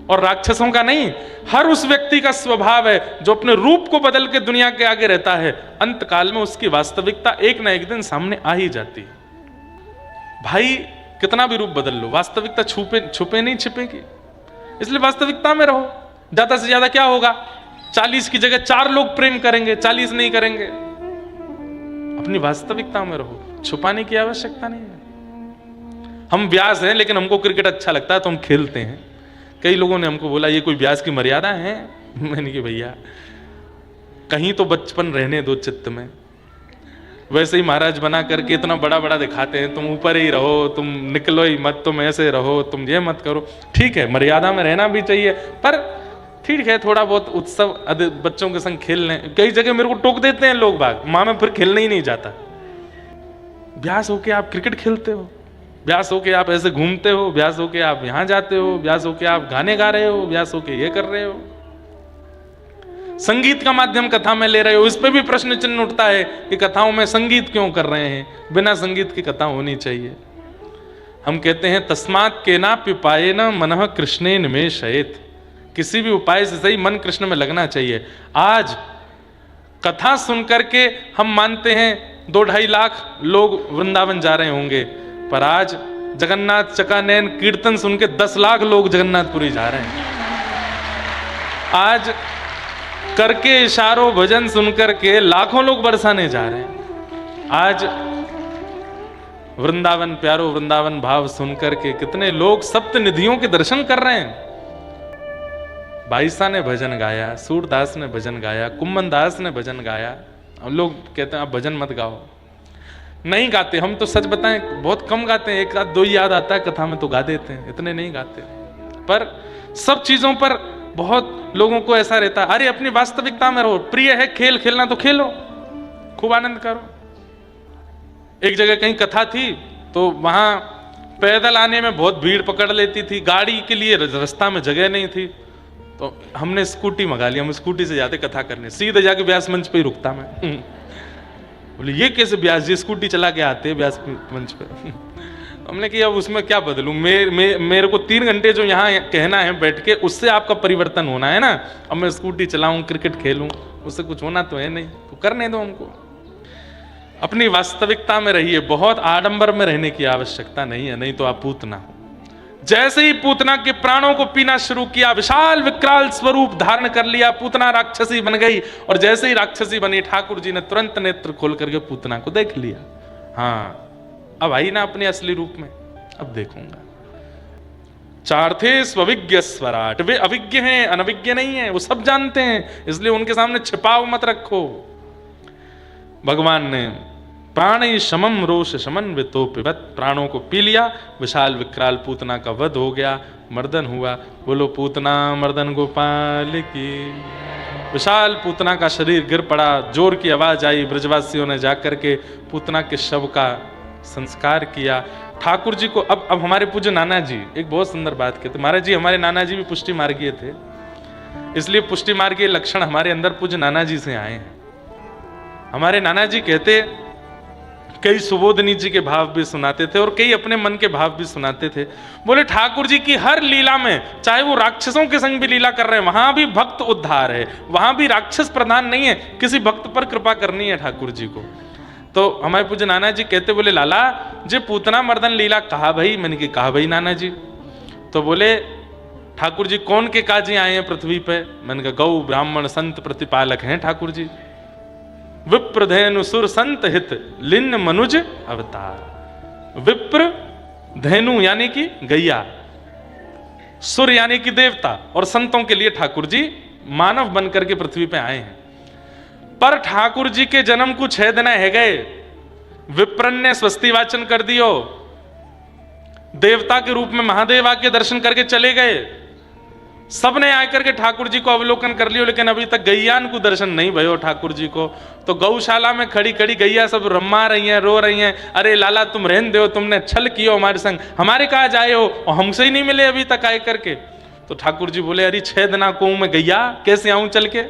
और राक्षसों का नहीं, हर उस व्यक्ति का स्वभाव है जो अपने रूप को बदल के दुनिया के आगे रहता है, अंत काल में उसकी वास्तविकता एक ना एक दिन सामने आ ही जाती है। भाई कितना भी रूप बदल लो, वास्तविकता छुपे नहीं छिपेगी। इसलिए वास्तविकता में रहो। ज्यादा से ज्यादा क्या होगा, 40 की जगह 4 लोग प्रेम करेंगे, 40 नहीं करेंगे। अपनी वास्तविकता में रहो, छुपाने की आवश्यकता नहीं है। हम व्यास हैं लेकिन हमको क्रिकेट अच्छा लगता है तो हम खेलते हैं। कई लोगों ने हमको बोला ये कोई व्यास की मर्यादा है? मैंने कहा भैया कहीं तो बचपन रहने दो चित्त में। वैसे ही महाराज बना करके इतना बड़ा बड़ा दिखाते हैं, तुम ऊपर ही रहो, तुम निकलो ही मत, तुम ऐसे रहो, तुम ये मत करो। ठीक है, मर्यादा में रहना भी चाहिए, पर ठीक है थोड़ा बहुत उत्सव बच्चों के संग खेल लें। कई जगह मेरे को टोक देते हैं लोग बाग, माँ में फिर खेलने ही नहीं जाता। व्यास होके आप क्रिकेट खेलते हो, व्यास होके आप ऐसे घूमते हो, व्यास होके आप यहां जाते हो, व्यास होके आप गाने गा रहे हो, व्यास होके ये कर रहे हो, संगीत का माध्यम कथा में ले रहे हो। इस पे भी प्रश्न चिन्ह उठता है कि कथाओं में संगीत क्यों कर रहे हैं? बिना संगीत की कथा होनी चाहिए। हम कहते हैं तस्मात् केना पिपायेन मनः कृष्णे निमेषयेत्। किसी भी उपाय से सही मन कृष्ण में लगना चाहिए। आज कथा सुनकर के हम मानते हैं 2-2.5 लाख लोग वृंदावन जा रहे होंगे, पर आज जगन्नाथ चकानयन कीर्तन सुन के 10 लाख लोग जगन्नाथपुरी जा रहे हैं। आज करके इशारों भजन सुनकर के लाखों लोग बरसाने जा रहे हैं। आज वृंदावन प्यारो वृंदावन भाव सुनकर के कितने लोग सप्त निधियों के दर्शन कर रहे हैं। बाईसा ने भजन गाया, सूरदास ने भजन गाया, कुम्मन दास ने भजन गाया। हम लोग कहते हैं आप भजन मत गाओ, नहीं गाते। हम तो सच बताएं बहुत कम गाते हैं, 1-2 याद आता है कथा में तो गा देते हैं, इतने नहीं गाते। पर सब चीजों पर बहुत लोगों को ऐसा रहता है, अरे अपनी वास्तविकता में रहो। प्रिय है खेल खेलना तो खेलो, खूब आनंद करो। एक जगह कहीं कथा थी तो वहां पैदल आने में बहुत भीड़ पकड़ लेती थी, गाड़ी के लिए रास्ता में जगह नहीं थी, तो हमने स्कूटी मंगा ली। हम स्कूटी से जाते कथा करने, सीधे जाके व्यास मंच पे ही रुकता मैं। बोले ये कैसे व्यास जी स्कूटी चला के आते व्यास मंच पे? हमने कि अब उसमें क्या बदलूं, मेरे को 3 घंटे जो यहाँ कहना है बैठ के, उससे आपका परिवर्तन होना है ना। अब मैं स्कूटी चलाऊं, क्रिकेट खेलूं, उससे कुछ होना तो है नहीं, तो करने दो हमको। अपनी वास्तविकता में रहिए, बहुत आडंबर में रहने की आवश्यकता नहीं है, नहीं तो आप पूतना हो। जैसे ही पूतना के प्राणों को पीना शुरू किया, विशाल विकराल स्वरूप धारण कर लिया, पूतना राक्षसी बन गई। और जैसे ही राक्षसी बनी, ठाकुर जी ने तुरंत नेत्र खोल करके पूतना को देख लिया। हाँ, अब आई ना अपने असली रूप में, अब देखूंगा। चार्थे स्वविज्ञ स्वराट, वे अविज्ञ हैं, अनविज्ञ नहीं है, वो सब जानते हैं, इसलिए उनके सामने छिपाव मत रखो। भगवान ने प्राणी शमम रोष शमन वितो पिबत, प्राणों को पी लिया, विशाल विकराल पूतना का वध हो गया, मर्दन हुआ। बोलो पूतना मर्दन गोपाल की। विशाल पूतना का शरीर गिर पड़ा, जोर की आवाज आई, ब्रजवासियों ने जाकर के पूतना के शव का संस्कार किया। ठाकुर जी को अब हमारे पूज्य नाना जी एक बहुत सुंदर बात कहते, महाराज जी हमारे नाना जी भी पुष्टि मार्गीय थे, इसलिए पुष्टि मार्गीय लक्षण हमारे अंदर पूज्य नाना जी से आए हैं। हमारे नाना जी कहते, कई सुबोधनी जी के भाव भी सुनाते थे और कई अपने मन के भाव भी सुनाते थे। बोले ठाकुर जी की हर लीला में, चाहे वो राक्षसों के संग भी लीला कर रहे हैं, वहां भी भक्त उद्धार है, वहां भी राक्षस प्रधान नहीं है, किसी भक्त पर कृपा करनी है ठाकुर जी को। तो हमारे पूज्य नाना जी कहते, बोले लाला जी पूतना मर्दन लीला कहा भाई? मैंने कहा भाई नाना जी। तो बोले ठाकुर जी कौन के काजी आए हैं पृथ्वी पे? मैंने कहा गौ ब्राह्मण संत प्रतिपालक हैं ठाकुर जी। विप्र धेनु सुर संत हित लिन्न मनुज अवतार। विप्र धेनु यानी कि गैया, सुर यानी कि देवता, और संतों के लिए ठाकुर जी मानव बनकर के पृथ्वी पे आए हैं। पर ठाकुर जी के जन्म को 6 दिन है गए, विप्रन ने स्वस्ति वाचन कर दियो, देवता के रूप में महादेव आके दर्शन करके चले गए, सबने आकर के ठाकुर जी को अवलोकन कर लियो, लेकिन अभी तक गैयान को दर्शन नहीं भयो ठाकुर जी को। तो गौशाला में खड़ी खड़ी गैया सब रम्मा रही हैं, रो रही हैं, अरे लाला तुम रहन दो, तुमने छल किया हमारे संग, हमारे कहा जाए हो और हमसे ही नहीं मिले अभी तक आए करके। तो ठाकुर जी बोले अरे 6 दिना को मैं गैया कैसे आऊं चल के?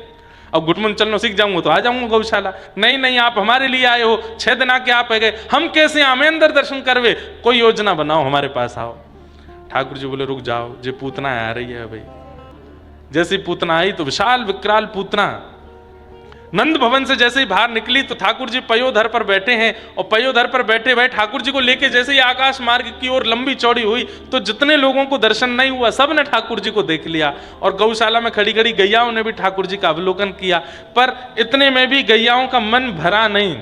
अब घुटमुन चलना सीख जाऊंगा तो आ जाऊंगा गौशाला। नहीं नहीं, आप हमारे लिए आए हो, 6 दिन आके आप है गए, हम कैसे आमे अंदर दर्शन करवे, कोई योजना बनाओ, हमारे पास आओ। ठाकुर जी बोले रुक जाओ, जे पूतना आ रही है भाई। जैसी पूतना आई तो विशाल विकराल पूतना नंद भवन से जैसे ही बाहर निकली तो ठाकुर जी पयोधर पर बैठे हैं, और पयोधर पर बैठे भाई ठाकुर जी को लेके जैसे ही आकाश मार्ग की ओर लंबी चौड़ी हुई तो जितने लोगों को दर्शन नहीं हुआ सब ने ठाकुर जी को देख लिया, और गौशाला में खड़ी खड़ी गैयाओं ने भी ठाकुर जी का अवलोकन किया। पर इतने में भी गैयाओं का मन भरा नहीं,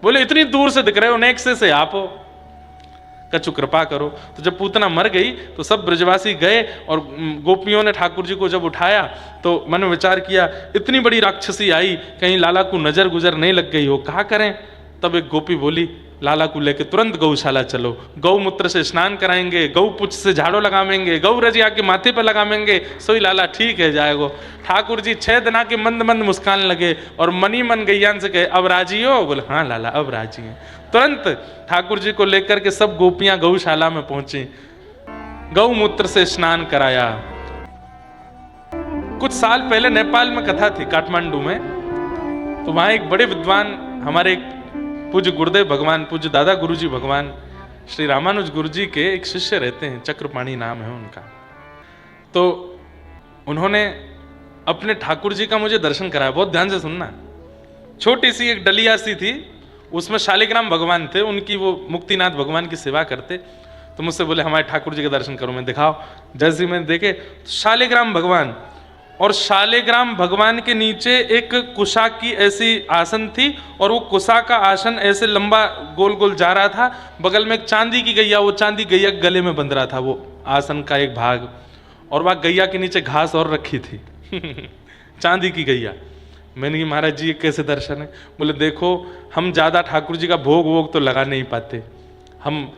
बोले इतनी दूर से दिख रहे हो, नेक्से से आप हो, कछु कृपा करो। तो जब पूतना मर गई तो सब ब्रजवासी गए, और गोपियों ने ठाकुर जी को जब उठाया तो मन में विचार किया इतनी बड़ी राक्षसी आई, कहीं लाला को नजर गुजर नहीं लग गई हो, क्या करें। तब एक गोपी बोली लाला को लेके तुरंत गौशाला चलो, गौमूत्र से स्नान कराएंगे, गौ पुछ से झाड़ू लगावेंगे, गौ रजिया के माथे पर लगावेंगे, सोई लाला ठीक है जाएगो। ठाकुर जी 6 दिन के मंद मंद मुस्कान लगे और मनी मन गैयान से कहे अब राजी हो, बोले हाँ लाला अब राजी हैं। तुरंत ठाकुर जी को लेकर के सब गोपियां गौशाला में पहुंची, गौमूत्र से स्नान कराया। कुछ साल पहले नेपाल में कथा थी काठमांडू में, तो वहां एक बड़े विद्वान हमारे पूज्य गुरुदेव भगवान, पूज्य दादा गुरुजी भगवान श्री रामानुज गुरुजी के एक शिष्य रहते हैं, चक्रपाणी नाम है उनका। तो उन्होंने अपने ठाकुर जी का मुझे दर्शन कराया, बहुत ध्यान से सुनना। छोटी सी एक डलिया सी थी, उसमें शालिग्राम भगवान थे, उनकी वो मुक्तिनाथ भगवान की सेवा करते। तो मुझसे बोले हमारे ठाकुर जी के दर्शन करो, मैं दिखाओ। जैसे मैंने देखे तो शालिग्राम भगवान, और शालिग्राम भगवान के नीचे एक कुशा की ऐसी आसन थी, और वो कुशा का आसन ऐसे लंबा गोल गोल जा रहा था, बगल में एक चांदी की गैया, वो चांदी गैया गले में बंध रहा था वो आसन का एक भाग, और वह गैया के नीचे घास और रखी थी चांदी की गैया। मैंने कहा महाराज जी ये कैसे दर्शन है। बोले देखो हम ज़्यादा ठाकुर जी का भोग वोग तो लगा नहीं पाते, हम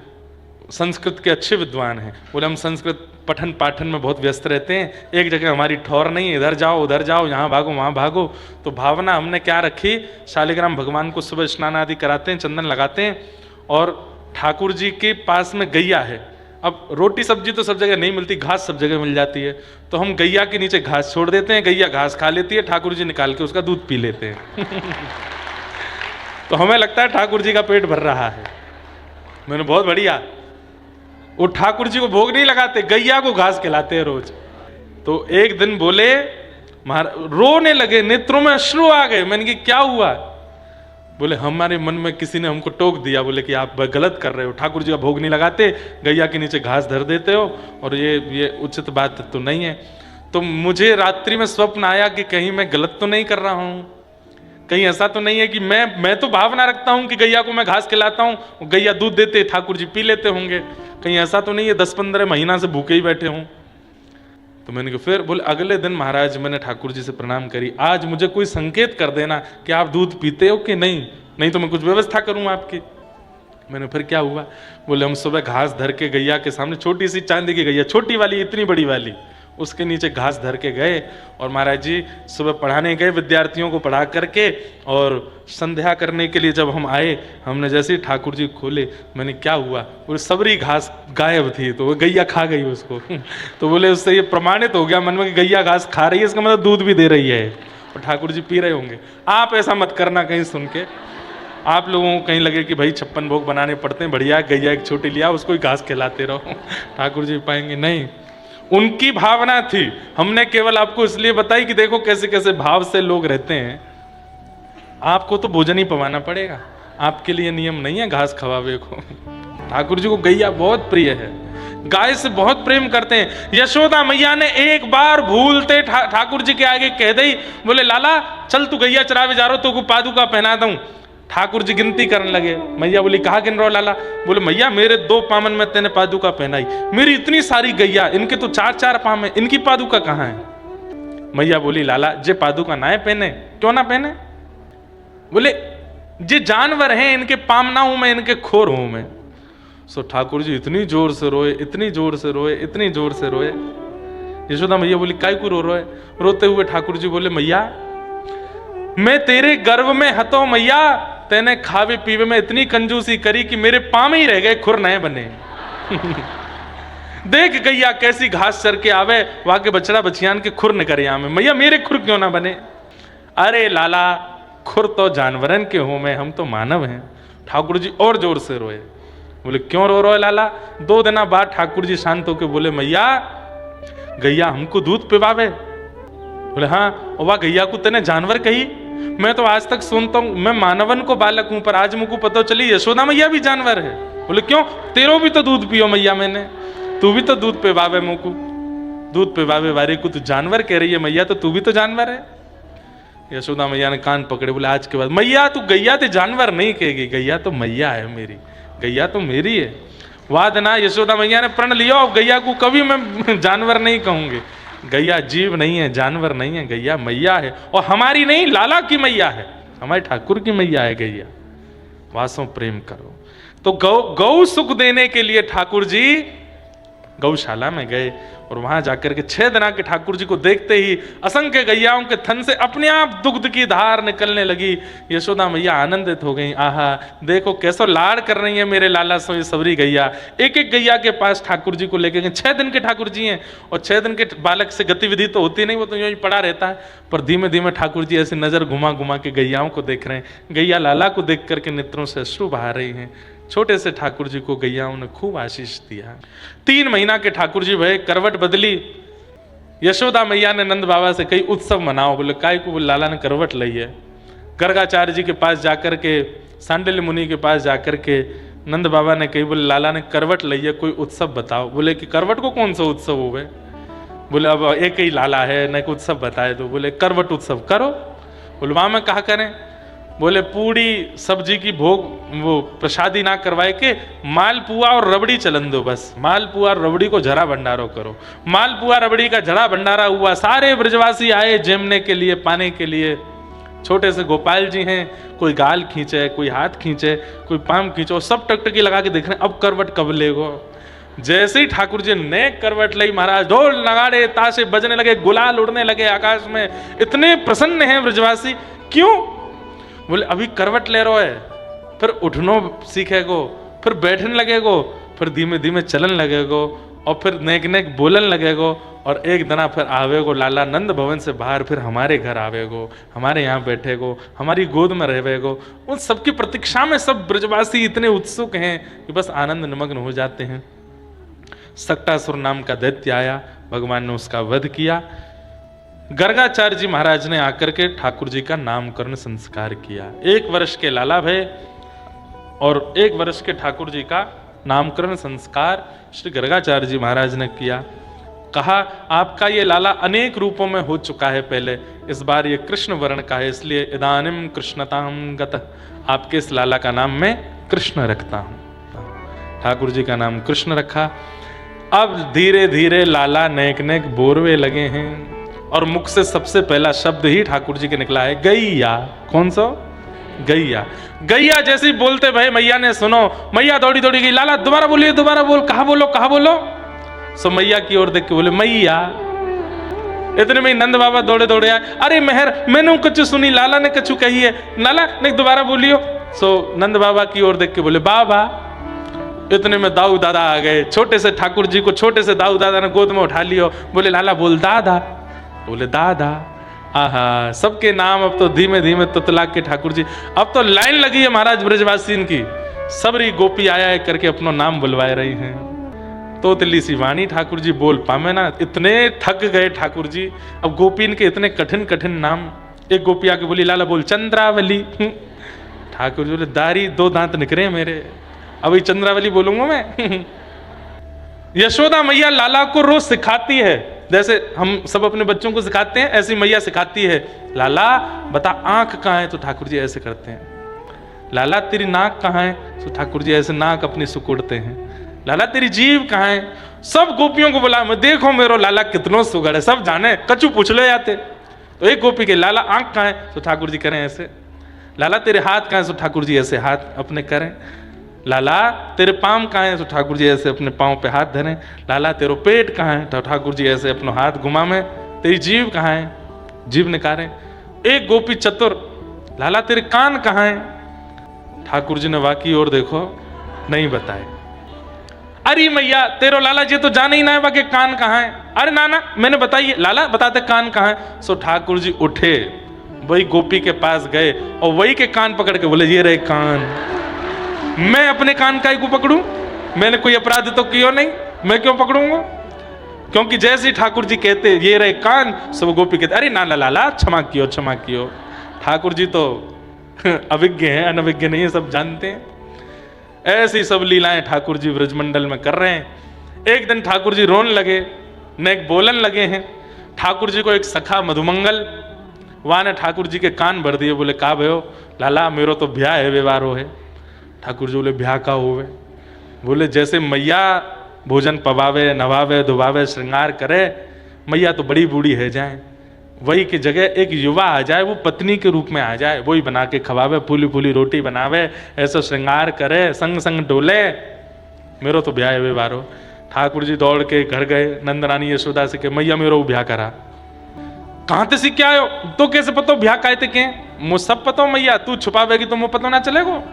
संस्कृत के अच्छे विद्वान हैं। बोले हम संस्कृत पठन पाठन में बहुत व्यस्त रहते हैं, एक जगह हमारी ठौर नहीं, इधर जाओ उधर जाओ, यहाँ भागो वहाँ भागो। तो भावना हमने क्या रखी, शालिग्राम भगवान को सुबह स्नान आदि कराते हैं, चंदन लगाते हैं, और ठाकुर जी के पास में गैया है। अब रोटी सब्जी तो सब जगह नहीं मिलती, घास सब जगह मिल जाती है, तो हम गैया के नीचे घास छोड़ देते हैं, गैया घास खा लेती है, ठाकुर जी निकाल के उसका दूध पी लेते हैं तो हमें लगता है ठाकुर जी का पेट भर रहा है। मैंने बहुत बढ़िया, वो ठाकुर जी को भोग नहीं लगाते, गैया को घास खिलाते हैं रोज। तो एक दिन बोले रोने लगे, नेत्रों में अश्रु आ गए। मैंने कहा क्या हुआ। बोले हमारे मन में किसी ने हमको टोक दिया, बोले कि आप गलत कर रहे हो, ठाकुर जी का भोग नहीं लगाते, गैया के नीचे घास धर देते हो, और ये उचित बात तो नहीं है। तो मुझे रात्रि में स्वप्न आया कि कहीं मैं गलत तो नहीं कर रहा हूँ, कहीं ऐसा तो नहीं है कि मैं तो भावना रखता हूँ कि गैया को मैं घास खिलाता हूँ, गैया दूध देते, ठाकुर जी पी लेते होंगे, कहीं ऐसा तो नहीं है 10-15 महीना से भूखे ही बैठे हूँ। तो मैंने कहा फिर बोले अगले दिन महाराज मैंने ठाकुर जी से प्रणाम करी, आज मुझे कोई संकेत कर देना कि आप दूध पीते हो कि नहीं तो मैं कुछ व्यवस्था करूँ आपकी। मैंने फिर क्या हुआ। बोले हम सुबह घास धर के गैया के सामने, छोटी सी चांदी की गैया, छोटी वाली इतनी बड़ी वाली, उसके नीचे घास धर के गए, और महाराज जी सुबह पढ़ाने गए, विद्यार्थियों को पढ़ा करके, और संध्या करने के लिए जब हम आए, हमने जैसे ही ठाकुर जी खोले, मैंने क्या हुआ, बोले सबरी घास गायब थी, तो वो गैया खा गई उसको तो बोले उससे ये प्रमाणित हो गया मन में कि गैया घास खा रही है, इसका मतलब दूध भी दे रही है, और ठाकुर जी पी रहे होंगे। आप ऐसा मत करना कहीं सुन के, आप लोगों को कहीं लगे कि भाई 56 भोग बनाने पड़ते हैं, बढ़िया गैया एक छोटी लिया उसको ही घास खिलाते रहो ठाकुर जी पाएंगे नहीं। उनकी भावना थी, हमने केवल आपको इसलिए बताई कि देखो कैसे कैसे भाव से लोग रहते हैं। आपको तो भोजन ही पवाना पड़ेगा, आपके लिए नियम नहीं है घास खवावे को ठाकुर जी को गैया बहुत प्रिय है, गाय से बहुत प्रेम करते हैं। यशोदा मैया ने एक बार भूलते ठाकुर जी के आगे कह दी, बोले लाला चल तू गैया चरावे जा रहा हो, तो पादुका पहना दूं। ठाकुर जी गिनती करने लगे, मैया बोली कहाँ गिन रहा हो लाला। बोले मैया मेरे 2 पामन में तेने पादुका पहनाई, मेरी इतनी सारी गैया, इनके तो 4-4 पाम है, इनकी पादुका कहाँ है। मैया बोली लाला जे पादुका ना पहने क्यों ना पहने, बोले जे जानवर हैं इनके पाम ना हूं मैं, इनके खोर हूं मैं। सो ठाकुर जी इतनी जोर से रोए, इतनी जोर से रोए, इतनी जोर से रोए। यशोदा मैया बोली काय को रो रहे। रोते हुए ठाकुर जी बोले मैया मैं तेरे गर्व में हतो मैया, तेने खावे पीवे में इतनी कंजूसी करी कि मेरे पाम ही रह गए, खुर नए बने देख गैया कैसी घास चर के आवे, वहां के बछड़ा बछियान के खुर न करे आमे, मैया मेरे खुर क्यों ना बने। अरे लाला, खुर तो जानवरन के हो में, हम तो मानव हैं। ठाकुर जी और जोर से रोए। बोले क्यों रो है लाला? 2 दिन बाद ठाकुर जी शांत होके बोले मैया, गैया हमको दूध पिवावे? बोले हाँ। और वाह गैया को तेने जानवर कही? मैं तो आज तक सुनता हूं, मैं मानवन को बालक हूं, पर आज मुझको पता चली यशोदा मैया भी जानवर है। बोले क्यों? तेरो भी तो दूध पियो मैया मैंने, तू भी तो दूध पिवावे मुझको, दूध पिवावे वारी को तू जानवर कह रही है मैया, तो तू भी तो जानवर है। यशोदा मैया ने कान पकड़े, बोले आज के बाद मैया तू गैया ते जानवर नहीं कहेगी, गैया तो मैया है मेरी, गैया तो मेरी है। वाद ना यशोदा मैया ने प्रण लिया, और गैया को कभी मैं जानवर नहीं कहूंगी। गैया जीव नहीं है, जानवर नहीं है, गैया मैया है, और हमारी नहीं लाला की मैया है, हमारे ठाकुर की मैया है गैया। वासों प्रेम करो। तो गौ सुख देने के लिए ठाकुर जी गौशाला में गए, और वहां जाकर के 6 दिन के ठाकुर जी को देखते ही असंख्य गैयाओं के थन से अपने आप दुग्ध की धार निकलने लगी। यशोदा मैया आनंदित हो गई, आहा देखो कैसो लाड़ कर रही है मेरे लाला सो ये सबरी गैया। एक एक गैया के पास ठाकुर जी को लेके गए। 6 दिन के ठाकुर जी हैं, और 6 दिन के बालक से गतिविधि तो होती नहीं, वो तो यूं ही पड़ा रहता है। पर धीमे धीमे ठाकुर जी ऐसी नजर घुमा घुमा के गैयाओं को देख रहे हैं। गैया लाला को देख करके नेत्रों से अश्रु बहा रही हैं। छोटे से ठाकुर जी को गैयाओं ने खूब आशीष दिया। 3 महीना के ठाकुर जी भय, करवट बदली। यशोदा मैया ने नंद बाबा से कई उत्सव मनाओ। बोले काय को? बोले लाला ने करवट ली है। गर्गाचार्य जी के पास जाकर के, सांडिल्य मुनि के पास जाकर के नंद बाबा ने कही, बोले लाला ने करवट ली है, कोई उत्सव बताओ। बोले कि करवट को कौन सा उत्सव हो गए? बोले अब एक ही लाला है, न उत्सव बताए दो। बोले करवट उत्सव करो। बोले वहां में कहा करें? बोले पूड़ी सब्जी की भोग वो प्रसादी ना करवाए के मालपुआ और रबड़ी चलन दो, बस मालपुआ और रबड़ी को जरा भंडारो करो। मालपुआ रबड़ी का जरा भंडारा हुआ, सारे ब्रजवासी आए जेमने के लिए, पाने के लिए। छोटे से गोपाल जी हैं, कोई गाल खींचे, कोई हाथ खींचे, कोई पाम खींचो, सब टकटकी लगा के देख रहे हैं अब करवट कब लेगो। जैसे ही ठाकुर जी ने करवट ली, महाराज ढोल नगाड़े ताशे बजने लगे, गुलाल उड़ने लगे आकाश में। इतने प्रसन्न हैं ब्रजवासी। क्यों? बोले अभी करवट ले रहा है, फिर उठनो सीखेगो, फिर बैठने लगेगो, फिर धीमे धीमे चलन लगेगो, और फिर नेक नेक बोलन लगेगो, और एक दिन फिर आवेगो लाला नंद भवन से बाहर, फिर हमारे घर आवेगो, हमारे यहाँ बैठेगो, हमारी गोद में रहेगो। उन सबकी प्रतीक्षा में सब ब्रजवासी इतने उत्सुक हैं कि बस आनंद निमग्न हो जाते हैं। सक्टासुर नाम का दैत्य आया, भगवान ने उसका वध किया। गर्गाचार्य जी महाराज ने आकर के ठाकुर जी का नामकरण संस्कार किया। 1 वर्ष के लाला भय और 1 वर्ष के ठाकुर जी का नामकरण संस्कार श्री गर्गाचार्य जी महाराज ने किया। कहा आपका ये लाला अनेक रूपों में हो चुका है पहले, इस बार ये कृष्ण वर्ण का है, इसलिए इदानिम कृष्णताम गतः, आपके इस लाला का नाम मैं कृष्ण रखता हूं। ठाकुर जी का नाम कृष्ण रखा। अब धीरे धीरे लाला नेक नेक बोरवे लगे हैं, और मुख से सबसे पहला शब्द ही ठाकुर जी के निकला है गैया। कौन सा? गैया। गैया जैसे ही बोलते भाई मैया ने सुनो, मैया दौड़ी दौड़ी गई, लाला दोबारा बोलिए, दोबारा बोल, कहा बोलो, कहा बोलो। सो मैया की ओर देख के बोले मैया। इतने में नंद बाबा दौड़े दौड़े आए, अरे मेहर मैंने कछु सुनी, लाला ने कछु कही है, लाला नहीं दोबारा बोलियो। सो नंद बाबा की ओर देख के बोले बाबा। इतने में दाऊ दादा आ गए। छोटे से ठाकुर जी को छोटे से दाऊ दादा ने गोद में उठा लियो, बोले लाला बोल दादा। बोले दादा। आहा, सबके नाम अब तो धीमे धीमे तुतला के ठाकुर जी, अब तो लाइन लगी है महाराज ब्रजवासी की, सबरी गोपी आया है करके अपना नाम बुलवाए रही हैं। तोतली सी वाणी ठाकुर जी बोल पामे ना, इतने थक गए ठाकुर जी। अब गोपीन के इतने कठिन कठिन नाम। एक गोपी आके बोली लाला बोल चंद्रावली। ठाकुर जी बोले दारी 2 दांत निकले मेरे, अभी चंद्रावली बोलूंगा मैं। यशोदा मैया लाला को रोज सिखाती है, जैसे हम सब अपने बच्चों को सिखाते हैं, ऐसी मैया सिखाती है। लाला बता आंख कहाँ है? तो ठाकुर जी ऐसे करते हैं। लाला तेरी नाक कहाँ है? तो ठाकुर जी ऐसे नाक अपनी सुकुड़ते हैं। लाला तेरी जीभ कहाँ है? सब गोपियों को बोला मैं, देखो मेरो लाला कितनो सुगड़ है, सब जाने, कचू पूछ ले जाते। तो एक गोपी के लाला आंख कहाँ है? तो ठाकुर जी करें ऐसे। लाला तेरे हाथ कहाँ है? तो ठाकुर जी ऐसे हाथ अपने करें। लाला तेरे पाँव कहाँ है? तो ठाकुर जी ऐसे अपने पाँव पे हाथ धरें। लाला तेरो पेट कहाँ है? तो ठाकुर जी ऐसे अपना हाथ घुमा में। तेरी जीभ कहाँ है? जीभ निकालें। एक गोपी चतुर, लाला तेरे कान कहाँ है? ठाकुर जी ने वाकी और देखो, नहीं बताए। अरे मैया तेरो लाला जी तो जाने ही ना है बाकी कान कहाँ है। अरे नाना मैंने बताइए, लाला बताते कान कहाँ है। सो ठाकुर जी उठे, वही गोपी के पास गए और वही के कान पकड़ के बोले, ये रहे कान। मैं अपने कान का ही को पकड़ूं? मैंने कोई अपराध तो किया नहीं, मैं क्यों पकड़ूंगा? क्योंकि जैसे ही ठाकुर जी कहते ये रहे कान, सब गोपी कहते अरे ना लाला क्षमा कियो क्षमा कियो। ठाकुर जी तो अभिज्ञ हैं, अनभिज्ञ नहीं है, सब जानते हैं। ऐसी सब लीलाएं ठाकुर जी ब्रजमंडल में कर रहे हैं। एक दिन ठाकुर जी रोने लगे, नेक बोलन लगे हैं। ठाकुर जी को एक सखा मधुमंगल वहां ने ठाकुर जी के कान भर दिए। बोले का भयो लाला, मेरो तो ब्याह है, व्यवहारो है। ठाकुर जी बोले ब्याह का होवे? बोले जैसे मैया भोजन पवावे, नवावे, धुवावे, श्रृंगार करे, मैया तो बड़ी बूढ़ी है जाए, वही की जगह एक युवा आ जाए, वो पत्नी के रूप में आ जाए, वही बना के खवावे, फूली फूली रोटी बनावे, ऐसा श्रृंगार करे, संग संग डोले, मेरो तो ब्याह है व्यवहारो। ठाकुर जी दौड़ के घर गए, नंद रानी यशोदा से के मैया मेरो ब्याह करा। कहां ते सीख के आयो? तो कैसे पतो ब्याह काहे ते के? मुझ सब पतो मैया, तू छुपावेगी तो मुझे पतो ना चलेगो।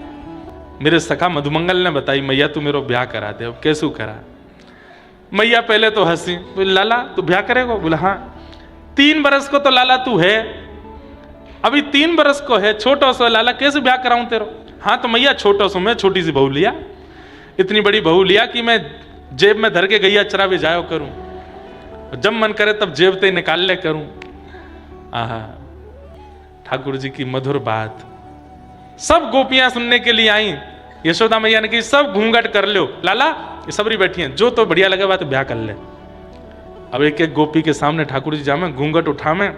मेरे सखा मधुमंगल ने बताई मैया तू मेरो ब्याह करा दे। अब कैसे करा? मैया पहले तो हंसी, बोले लाला तू ब्याह करेगो? बोला हाँ। 3 बरस को तो लाला तू है, अभी 3 बरस को है, छोटो सो लाला, कैसे ब्याह कराऊं तेरो? हाँ तो मैया छोटो सो, मैं छोटी सी बहू लिया, इतनी बड़ी बहू लिया कि मैं जेब में धर के गैया चरावे जायो करूं, जब मन करे तब जेब ते निकाल ले करूं। आहा, ठाकुर जी की मधुर बात। सब गोपियां सुनने के लिए आई। यशोदा मैया ने कही सब घूंघट कर लो लाला, ये सबरी बैठी हैं, जो तो बढ़िया लगे बात ब्याह कर ले। अब एक एक गोपी के सामने ठाकुर जी जामे, घूंघट उठा में,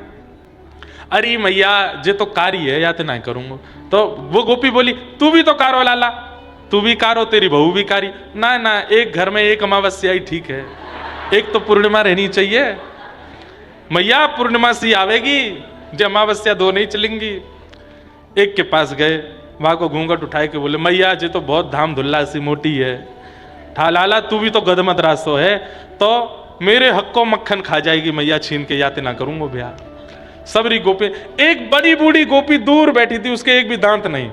अरे मैया जे तो कारी है, या तो नहीं करूंगा। तो वो गोपी बोली तू भी तो कारो लाला, तू भी कारो, तेरी बहू भी कारी। ना ना, एक घर में एक अमावस्या ही ठीक है, एक तो पूर्णिमा रहनी चाहिए। मैया पूर्णिमा सी आवेगी, जो अमावस्या 2 नहीं चलेंगी। एक के पास गए, वहां को घूंघट उठाए के बोले मैया जी तो बहुत धाम धुल्ला सी मोटी है, ठा लाला तू भी तो गदमत रासो है, तो मेरे हक को मक्खन खा जाएगी मैया छीन के, याते ना करूंगा ब्याह। सबरी गोपी, एक बड़ी बूढ़ी गोपी दूर बैठी थी, उसके एक भी दांत नहीं।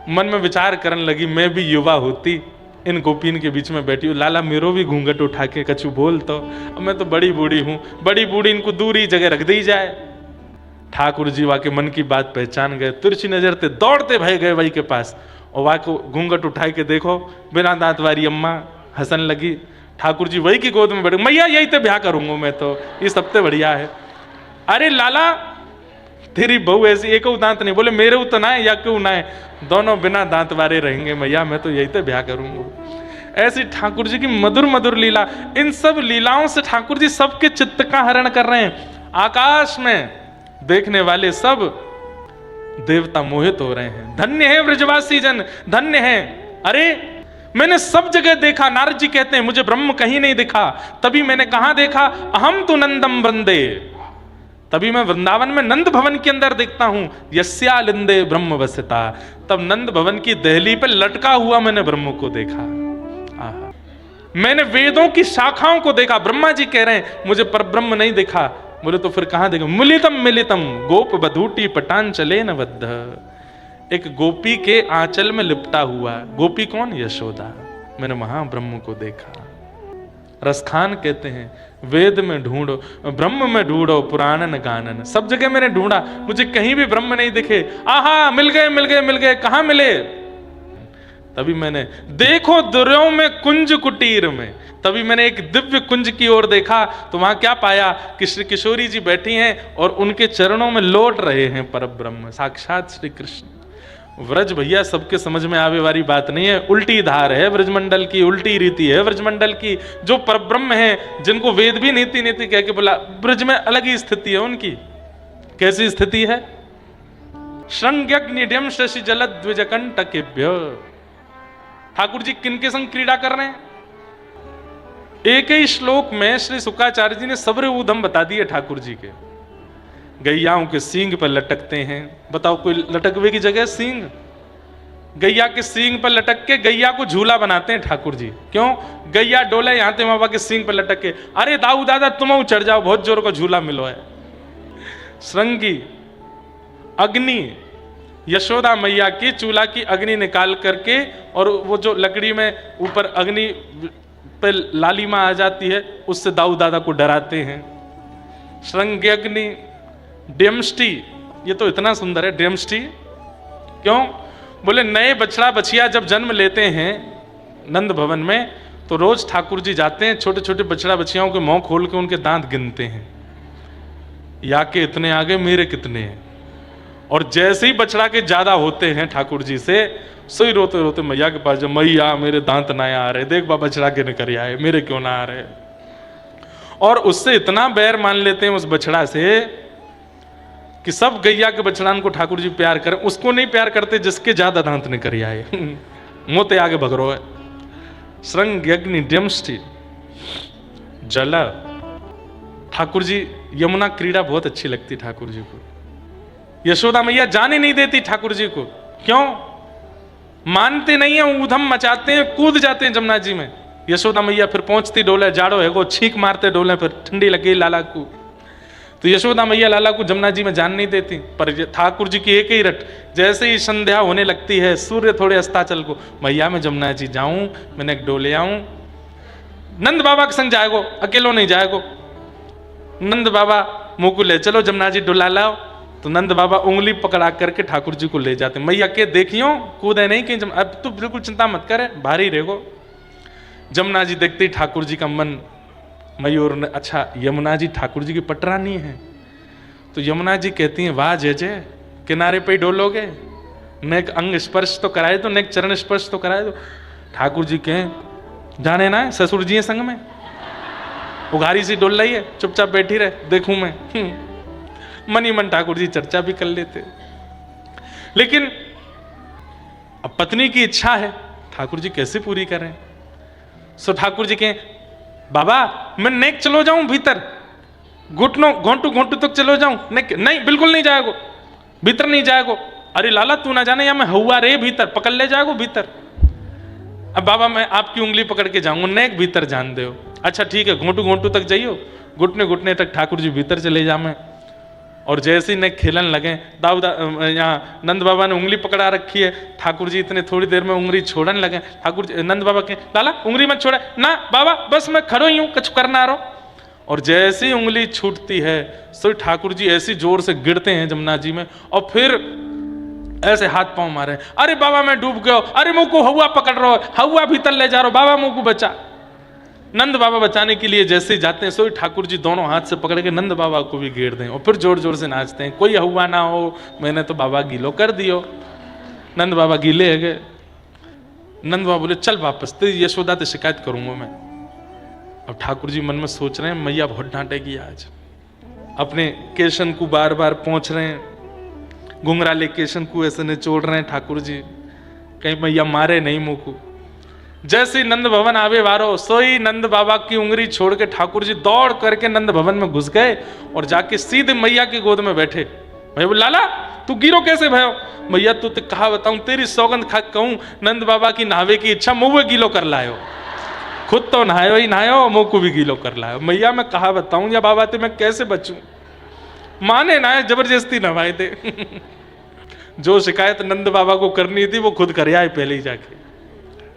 मन में विचार करने लगी मैं भी युवा होती, इन गोपीन के बीच में बैठी हूँ, लाला मेरो भी घूंघट उठा के कछु बोल तो, मैं तो बड़ी बूढ़ी हूँ, बड़ी बूढ़ी इनको दूरी जगह रख दी जाए। ठाकुर जी वहां के मन की बात पहचान गए, तिरछी नजर ते दौड़ते भाई गए वही के पास, और वहां को घूंघट उठाए के देखो बिना दांत वाली अम्मा हंसन लगी। ठाकुर जी वही की गोद में बैठे, मैया यही तो ब्याह करूंगा मैं तो, ये सबसे बढ़िया है। अरे लाला तेरी बहू ऐसी एक दांत नहीं, बोले मेरे तो ना है या क्यों ना है, दोनों बिना दांत वाले रहेंगे मैया, मैं तो यही तो ब्याह करूंगा। ऐसी ठाकुर जी की मधुर मधुर लीला, इन सब लीलाओं से ठाकुर जी सबके चित्त का हरण कर रहे हैं। आकाश में देखने वाले सब देवता मोहित हो रहे हैं। धन्य है ब्रजवासी जन, धन्य है। अरे मैंने सब जगह देखा, नारद जी कहते हैं मुझे ब्रह्म कहीं नहीं दिखा, तभी मैंने कहां देखा, अहम तो नंदम वंदे, तभी मैं वृंदावन में नंद भवन के अंदर देखता हूं, यस्यालिंदे ब्रह्म वसता, तब नंद भवन की दहली पे लटका हुआ मैंने ब्रह्म को देखा। आहा, मैंने वेदों की शाखाओं को देखा। ब्रह्मा जी कह रहे हैं मुझे परब्रह्म नहीं दिखा। बोले तो फिर कहां देखा? मिलितम मिलितम गोप बधूटी पटांचले न बद्ध, एक गोपी के आंचल में लिपटा हुआ। गोपी कौन? यशोदा। मैंने वहां ब्रह्म को देखा। रसखान कहते हैं वेद में ढूंढो, ब्रह्म में ढूंढो, पुराणन गानन, सब जगह मैंने ढूंढा, मुझे कहीं भी ब्रह्म नहीं दिखे। आहा, मिल गए मिल गए मिल गए, कहां मिले? तभी मैंने देखो दुर्यों में कुंज कुटीर में, तभी मैंने एक दिव्य कुंज की ओर देखा, तो वहां क्या पाया कि श्री किशोरी जी बैठी हैं और उनके चरणों में लौट रहे हैं परब्रह्म, साक्षात श्री कृष्ण। व्रज भैया सबके समझ में आवे वाली बात नहीं है, उल्टी धार है ब्रजमंडल की, उल्टी रीति है ब्रजमंडल की। जो परब्रह्म है, जिनको वेद भी नीति नीति कह के बोला, ब्रज में अलग ही स्थिति है उनकी। कैसी स्थिति है? श्रृंग्यग्निड्यम शशि जलद द्विजकंटकेभ्य। ठाकुर जी किनके संग क्रीड़ा कर रहे हैं? एक ही श्लोक में श्री शुक्राचार्य जी ने सबरे ऊधम बता दिए ठाकुर जी के। गैयाओं के सींग पर लटकते हैं। बताओ कोई लटकवे की जगह सींग? गैया के सींग पर लटक के गैया को झूला बनाते हैं ठाकुर जी। क्यों? गैया डोले यहाँ थे बाबा के सींग पर लटक के, अरे दाऊ दादा तुम चढ़ जाओ, बहुत जोर का झूला मिलो है। श्रृंगी अग्नि, यशोदा मैया की चूल्हा की अग्नि निकाल करके, और वो जो लकड़ी में ऊपर अग्नि पे लालिमा आ जाती है, उससे दाऊ दादा को डराते हैं। श्रृंगी अग्नि, डेमष्टि ये तो इतना सुंदर है ड्रमस्टी। क्यों? बोले नए बछड़ा बछिया जब जन्म लेते हैं नंद भवन में, तो रोज ठाकुर जी जाते हैं, छोटे छोटे बछड़ा बछियाओं के मुंह खोल के उनके दांत गिनते हैं, या के इतने आगे मेरे कितने हैं। और जैसे ही बछड़ा के ज्यादा होते हैं ठाकुर जी से, सोई रोते रोते मैया के पास, जब मैया मेरे दांत ना आ रहे, देख बाबा बछड़ा के निकल आए, मेरे क्यों ना आ रहे। और उससे इतना बैर मान लेते हैं उस बछड़ा से कि सब गैया के बछड़ान को ठाकुर जी प्यार करें, उसको नहीं प्यार करते जिसके ज्यादा दांत निकल आए। मोते आगे भगरो है। श्रृंग अग्नि ड्रमस्टी जल। ठाकुर जी यमुना क्रीड़ा बहुत अच्छी लगती ठाकुर जी को। यशोदा मैया जाने नहीं देती ठाकुर जी को। क्यों? मानते नहीं है, ऊधम मचाते हैं, कूद जाते हैं जमुना जी में। यशोदा मैया फिर पहुंचती डोले, जाड़ो है वो, छींक मारते डोले, फिर ठंडी लगी लाला को। तो यशोदा मैया लाला को जमुना जी में जान नहीं देती। पर ठाकुर जी की एक ही रट, जैसे ही संध्या होने लगती है, सूर्य थोड़े अस्ताचल को, मैया मैं जमुना जी जाऊं, मैंने एक डोले आऊं। नंद बाबा के संग जाएगो, अकेलो नहीं जाएगो। नंद बाबा मुंह को ले चलो जमुना जी डुला लाओ। तो नंद बाबा उंगली पकड़ा करके ठाकुर जी को ले जाते। मैया के देखियो कूदे नहीं कि अब तू बिल्कुल चिंता मत करे, भारी रहेगो। जमुना जी देखते ठाकुर जी का मन, मयूर ने, अच्छा यमुना जी ठाकुर जी की पटरानी है। तो यमुना जी कहती हैं, वाह जय जय, किनारे पे ही डोलोगे, न एक अंग स्पर्श तो कराए दो, न एक चरण स्पर्श तो कराए दो। ठाकुर जी कहें, जाने ना है ससुर जी संग में, उघारी सी डोल रही है, चुपचाप बैठी रहे, देखूं मैं। मन ही मन ठाकुर जी चर्चा भी कर लेते। लेकिन अब पत्नी की इच्छा है, ठाकुर जी कैसे पूरी करें। सो ठाकुर जी कहें, बाबा मैं नेक चलो जाऊं भीतर, घुटनों घोंटू घोंटू तक चलो जाऊं। नहीं बिल्कुल नहीं जाएगो, भीतर नहीं जाएगो। अरे लाला तू ना जाने, या मैं हुआ रे भीतर, पकड़ ले जाएगो भीतर। अब बाबा मैं आपकी उंगली पकड़ के जाऊंगा, नेक भीतर जान दो। अच्छा ठीक है, घोंटू घोंटू तक जाइयो, घुटने घुटने तक ठाकुर जी भीतर चले जा मैं। और जैसे ही नेक खेलन लगे, यहाँ नंद बाबा ने उंगली पकड़ा रखी है, ठाकुर जी इतने थोड़ी देर में उंगली छोड़ने लगे। ठाकुर जी, नंद बाबा के, लाला उंगली मत छोड़े ना बाबा, बस मैं खड़ो ही हूं, कुछ करना रहो। और जैसे ही उंगली छूटती है, तो ठाकुर जी ऐसी जोर से गिरते हैं जमुना जी में, और फिर ऐसे हाथ पांव मारे, अरे बाबा मैं डूब गया, अरे मुंह को हवा पकड़ रहा हो, हवा भीतर ले जा रहा हो, बाबा मुंह को बचा। नंद बाबा बचाने के लिए जैसे ही जाते हैं, सोई ठाकुर जी दोनों हाथ से पकड़ के नंद बाबा को भी घेर दें, और फिर जोर जोर से नाचते हैं, कोई हुआ ना हो, मैंने तो बाबा गीलो कर दियो। नंद बाबा गीले है गए। नंद बाबा बोले, चल वापस, तेरी यशोदा से शिकायत करूंगा मैं। अब ठाकुर जी मन में सोच रहे हैं, मैया बहुत डांटेगी आज। अपने केशन को बार बार पहुंच रहे हैं, घुंघराले केशन को ऐसे निचोड़ रहे हैं ठाकुर जी, कहीं मैया मारे नहीं मुंह को। जैसे नंद भवन आवे वारो, सोई नंद बाबा की उंगली छोड़ के ठाकुर जी दौड़ करके नंद भवन में घुस गए, और जाके सीधे मैया की गोद में बैठे। भैया बोले, लाला तू गिरो कैसे भयो? मैया तू तो कहा बताऊं, तेरी सौगंध खा कहूं, नंद बाबा की नहावे की इच्छा, मुंह गीलो कर लायो। खुद तो नहायो ही नहायो, मुंह को भी गीलो कर लायो। मैया मैं कहा बताऊं या बाबा ते मैं कैसे बचूं? माने ना, जबरदस्ती नवाए थे। जो शिकायत नंद बाबा को करनी थी वो खुद कर आए पहले ही जाके।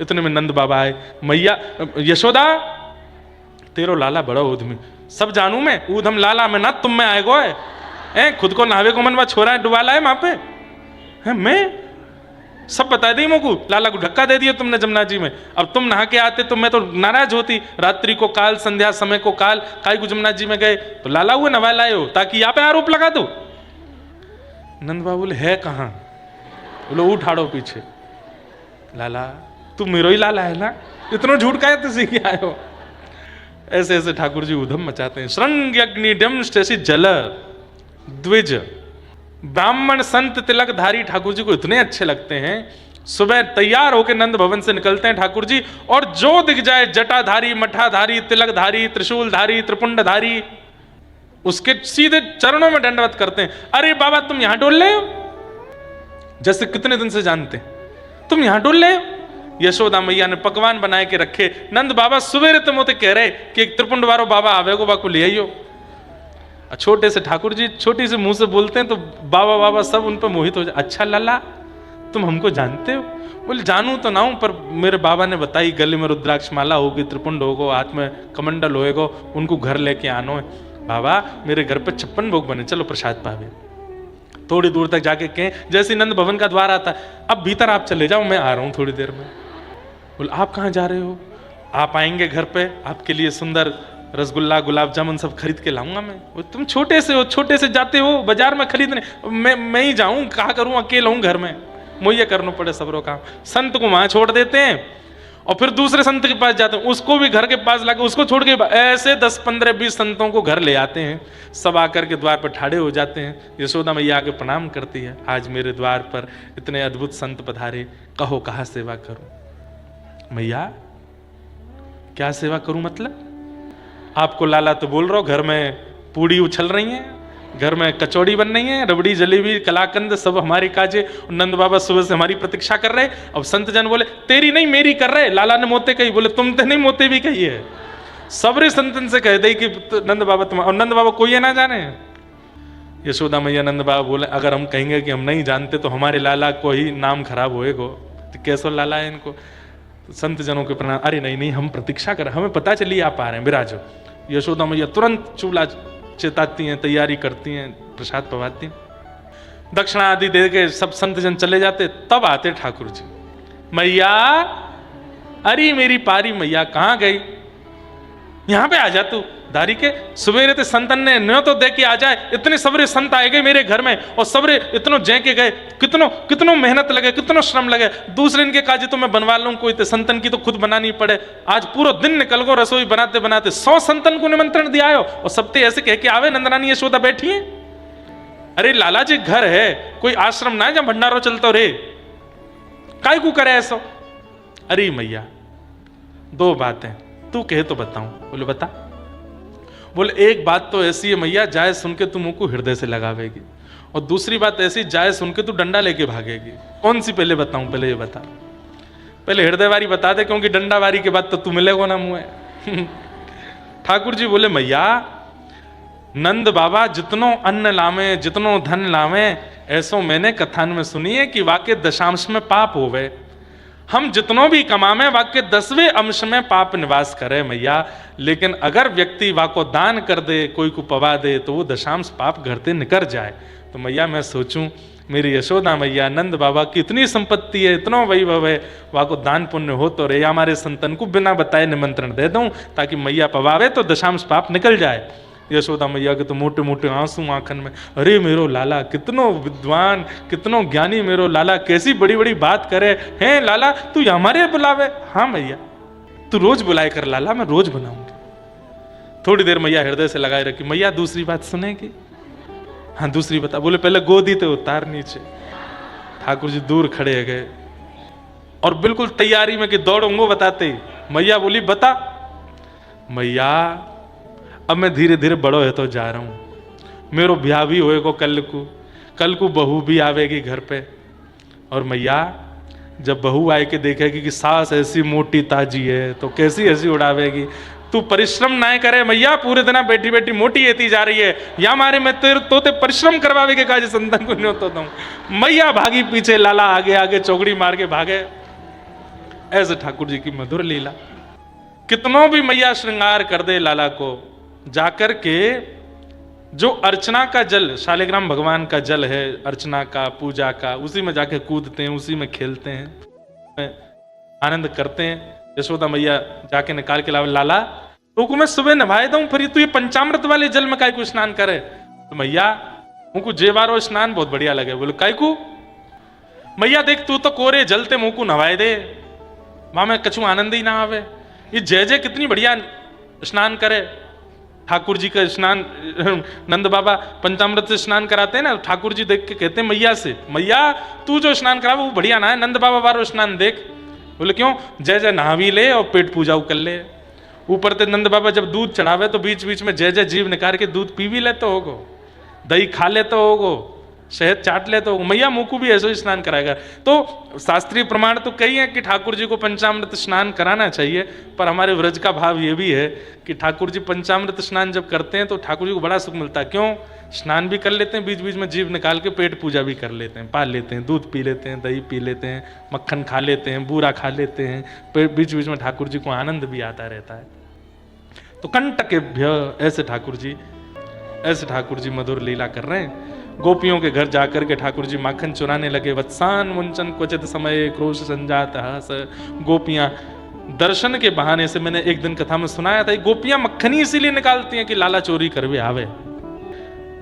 इतने में नंद बाबा आए, मैया यशोदा तेरो लाला बड़ा ऊधमी, सब जानू मैं, ऊधम लाला में ना तुम में आएगो है, खुद को नहावे को मनवा छोरा है डुबा लाए वहां पे है। मैं सब बता दी मुझको, लाला को धक्का दे दिया तुमने जमुना जी में। अब तुम नहा के आते तो मैं तो नाराज होती, रात्रि को काल, संध्या समय को काल, काई को जमुना जी में गए तो लाला हुए नवा लाए हो, ताकि यहाँ पे आरोप लगा दो। नंद बाबा बोले, है कहाँ? बोलो उठाड़ो पीछे। लाला तू मेरो ही लाला है ना, इतना झूठ का तो सीख आए हो। ऐसे ऐसे ठाकुर जी उधम मचाते हैं। श्रृंग अग्नि डमस्टेसी जल द्विज। ब्राह्मण संत तिलक धारी ठाकुर जी को इतने अच्छे लगते हैं। सुबह तैयार होकर नंद भवन से निकलते हैं ठाकुर जी, और जो दिख जाए जटाधारी, मठाधारी, तिलकधारी, त्रिशूलधारी, त्रिपुंडधारी, उसके सीधे चरणों में दंडवत करते हैं। अरे बाबा तुम यहां डोल ले हो, जैसे कितने दिन से जानते हैं, तुम यहां डोल ले हो। यशोदा मैया ने पकवान बनाए के रखे। नंद बाबा सुबेरे तुम होते कह रहे कि एक त्रिपुंड वारो बाबा आवेगो, बाको ले आइयो। छोटे से ठाकुर जी छोटी से मुंह से बोलते हैं तो बाबा बाबा सब उन पर मोहित हो जाए। अच्छा लाला तुम हमको जानते हो? बोले जानू तो ना हूं, पर मेरे बाबा ने बताई गले में रुद्राक्ष माला होगी, त्रिपुंड होगो, हाथ में कमंडल होएगो, उनको घर लेके आनो है। बाबा मेरे घर पे 56 भोग बने, चलो प्रसाद पावे। थोड़ी दूर तक जाके कहें, जैसे नंद भवन का द्वार आता है, अब भीतर आप चले जाओ, मैं आ रहा हूं थोड़ी देर में। बोले आप कहाँ जा रहे हो? आप आएंगे घर पे, आपके लिए सुंदर रसगुल्ला गुलाब जामुन सब खरीद के लाऊंगा मैं। वो तुम छोटे से हो, छोटे से जाते हो बाजार में खरीदने, मैं ही जाऊं, कहा करूं, अकेला हूं घर में, मुझे करना पड़े सबरों काम। संत को वहां छोड़ देते हैं और फिर दूसरे संत के पास जाते हैं, उसको भी घर के पास लाके उसको छोड़ के ऐसे 10 15 20 संतों को घर ले आते हैं। सब आकर के द्वार पर ठाड़े हो जाते हैं। यशोदा मैया आके प्रणाम करती है, आज मेरे द्वार पर इतने अद्भुत संत पधारे, कहो कहाँ सेवा करूं। मैया क्या सेवा करूं मतलब? आपको लाला तो बोल रहा हो, घर में पूड़ी उछल रही है, घर में कचौड़ी बन रही है, रबड़ी जलेबी कलाकंद सब हमारे काजे, नंद बाबा सुबह से हमारी प्रतीक्षा कर रहे। अब संत जन बोले तेरी नहीं मेरी कर रहे, लाला ने मोते कही। बोले तुम तो नहीं मोते भी कही है, सबरे संतन से कह दे कि नंद बाबा तुम, और नंद बाबा कोई ना जाने। यशोदा मैया नंद बाबा बोले अगर हम कहेंगे कि हम नहीं जानते तो हमारे लाला को ही नाम खराब होएगा, तो कैसो लाला है इनको। संत जनों के प्रणाम, अरे नहीं नहीं हम प्रतीक्षा कर, हमें पता चली आप आ रहे हैं, विराजो। यशोदा मैया तुरंत चूल्हा चेताती हैं, तैयारी करती हैं, प्रसाद पवाती हैं, दक्षिणा आदि दे के सब संत जन चले जाते। तब आते ठाकुर जी, मैया अरे मेरी पारी मैया कहाँ गई, यहां पे आ जा तू। दारी के सवेरे ते संतन ने न्यो तो दे के आ जाए, इतने सबरे संत आए गए मेरे घर में, और सबरे इतनो जय के गए, कितनो कितनो मेहनत लगे, कितनो श्रम लगे। दूसरे इनके काजे तो मैं बनवा लूं, कोई ते संतन की तो खुद बनानी पड़े। आज पूरा दिन निकल गो रसोई बनाते बनाते, 100 संतन को निमंत्रण दिया हो, और सबते ऐसे कह के आवे नंदरानी यशोदा बैठी है। अरे लाला जी घर है, कोई आश्रम ना है जब भंडारो चलता रे, काय को करे ऐसा। अरे मैया 2 बातें तू कहे तो बताऊं। बोले बता। बोले एक बात तो ऐसी है मैया, जाए सुन के तू मुंह को हृदय से लगावेगी, और दूसरी बात ऐसी, जाए सुन के तू डंडा लेके भागेगी। कौन सी पहले बताऊं? पहले ये बता, पहले हृदय वारी बता दे, क्योंकि डंडा वारी के बाद तो तू मिलेगा ना मुंह। ठाकुर जी बोले मैया नंद बाबा जितनो अन्न लावे, जितनो धन लावे, ऐसो मैंने कथान में सुनी है कि वाके दशांश में पाप होवे, हम जितनो भी कमावे वाके 10वें अंश में पाप निवास करे मैया। लेकिन अगर व्यक्ति वाको दान कर दे, कोई को पवा दे, तो वो दशांश पाप घरते निकर जाए। तो मैया मैं सोचूं मेरी यशोदा मैया नंद बाबा की इतनी संपत्ति है, इतना वैभव है, वाको दान पुण्य हो तो रे, हमारे संतन को बिना बताए निमंत्रण दे दूं, ताकि मैया पवावे तो दशांश पाप निकल जाए। यशोदा मैया के तो मोटे मोटे आंसू आंखन में, अरे मेरो लाला कितनो विद्वान, कितनो ज्ञानी मेरो लाला, कैसी बड़ी बड़ी बात करे हैं लाला, तू हमारे बुलावे। हाँ मैया तू रोज बुलाए कर लाला, मैं रोज बनाऊंगी। थोड़ी देर मैया हृदय से लगाए रखी। मैया दूसरी बात सुनेगी? हाँ दूसरी बता। बोले पहले गोदी ते उतार नीचे। ठाकुर जी दूर खड़े गए और बिल्कुल तैयारी में कि दौड़ूंगो बताते ही मैया बोली बता। मैया अब मैं धीरे धीरे बड़ो है तो जा रहा हूं, मेरो ब्याह भी होएगा कल को बहू भी आवेगी घर पे, और मैया जब बहू आए के देखेगी कि सास ऐसी मोटी ताजी है तो कैसी हंसी उड़ावेगी। तू परिश्रम ना करे मैया, पूरे दिन बैठी बैठी मोटी एती जा रही है, या मारे मैं तेरे तोते परिश्रम करवावे के काज संतन को नहीं होता हूं। मैया भागी पीछे, लाला आगे आगे चौकड़ी मार के भागे। ऐसे ठाकुर जी की मधुर लीला। कितनों भी मैया श्रृंगार कर दे लाला को, जाकर के जो अर्चना का जल, शालिग्राम भगवान का जल है अर्चना का, पूजा का, उसी में जाके कूदते हैं, उसी में खेलते हैं, आनंद करते हैं। यशोदा मैया जाके निकाल के लावे, लाला तो मैं सुबह नभाए दूं, फिर तू ये पंचामृत वाले जल में काय को स्नान करे। तो मैया मुझको जेवारो स्नान बहुत बढ़िया लगे। बोले काय को? मैया देख तू तो कोरे जलते मुंह को नवाए दे, वहां में कछु आनंद ही ना आवे। ये जय जय कितनी बढ़िया स्नान करे। ठाकुर जी का स्नान नंद बाबा पंचामृत से स्नान कराते हैं ना, ठाकुर जी देख के कहते हैं मैया से, मैया तू जो स्नान करा वो बढ़िया ना है, नंद बाबा वारो स्नान देख। बोले क्यों? जय जय नहा भी ले और पेट पूजा कर ले। ऊपर से नंद बाबा जब दूध चढ़ावे तो बीच बीच में जय जय जीव निकाल के दूध पी भी लेते होगो, दही खा लेते होगो, शहद चाट लेते हो। मैया मुंह को भी ऐसे ही स्नान कराएगा। तो शास्त्रीय प्रमाण तो कई है कि ठाकुर जी को पंचामृत स्नान कराना चाहिए, पर हमारे व्रज का भाव ये भी है कि ठाकुर जी पंचामृत स्नान जब करते हैं तो ठाकुर जी को बड़ा सुख मिलता है। क्यों? स्नान भी कर लेते हैं, बीच बीच में जीव निकाल के पेट पूजा भी कर लेते हैं, पाल लेते हैं, दूध पी लेते हैं, दही पी लेते हैं, मक्खन खा लेते हैं, बूरा खा लेते हैं, बीच बीच में ठाकुर जी को आनंद भी आता रहता है। तो कंटकेभ्य, ऐसे ठाकुर जी ऐसे ठाकुर जी मधुर लीला कर रहे हैं। गोपियों के घर जाकर के ठाकुर जी माखन चुराने लगे। वत्सान मुंचन क्वचित समय क्रोश संजात हास। गोपियां दर्शन के बहाने से, मैंने एक दिन कथा में सुनाया था, गोपियां मक्खनी इसीलिए निकालती हैं कि लाला चोरी करवे आवे।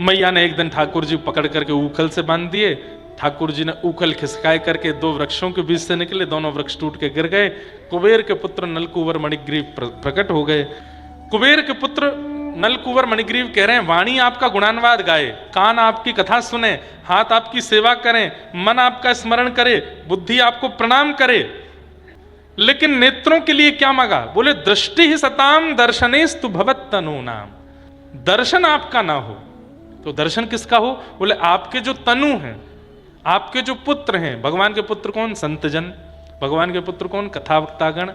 मैया ने एक दिन ठाकुर जी पकड़ करके उखल से बांध दिए। ठाकुर जी ने उखल खिसकाए करके दो वृक्षों के बीच से निकले, दोनों वृक्ष टूट के गिर गए। कुबेर के पुत्र नलकुंवर मणिग्रीव प्रकट हो गए। कुबेर के पुत्र नलकुंवर मणिग्रीव कह रहे हैं, वाणी आपका गुणानुवाद गाए, कान आपकी कथा सुने, हाथ आपकी सेवा करें, मन आपका स्मरण करे, बुद्धि आपको प्रणाम करे, लेकिन नेत्रों के लिए क्या मांगा? बोले दृष्टि ही सताम दर्शनेस्तु भवत तनु नाम। दर्शन आपका ना हो तो दर्शन किसका हो? बोले आपके जो तनु हैं, आपके जो पुत्र हैं। भगवान के पुत्र कौन? संतजन। भगवान के पुत्र कौन? कथावक्तागण।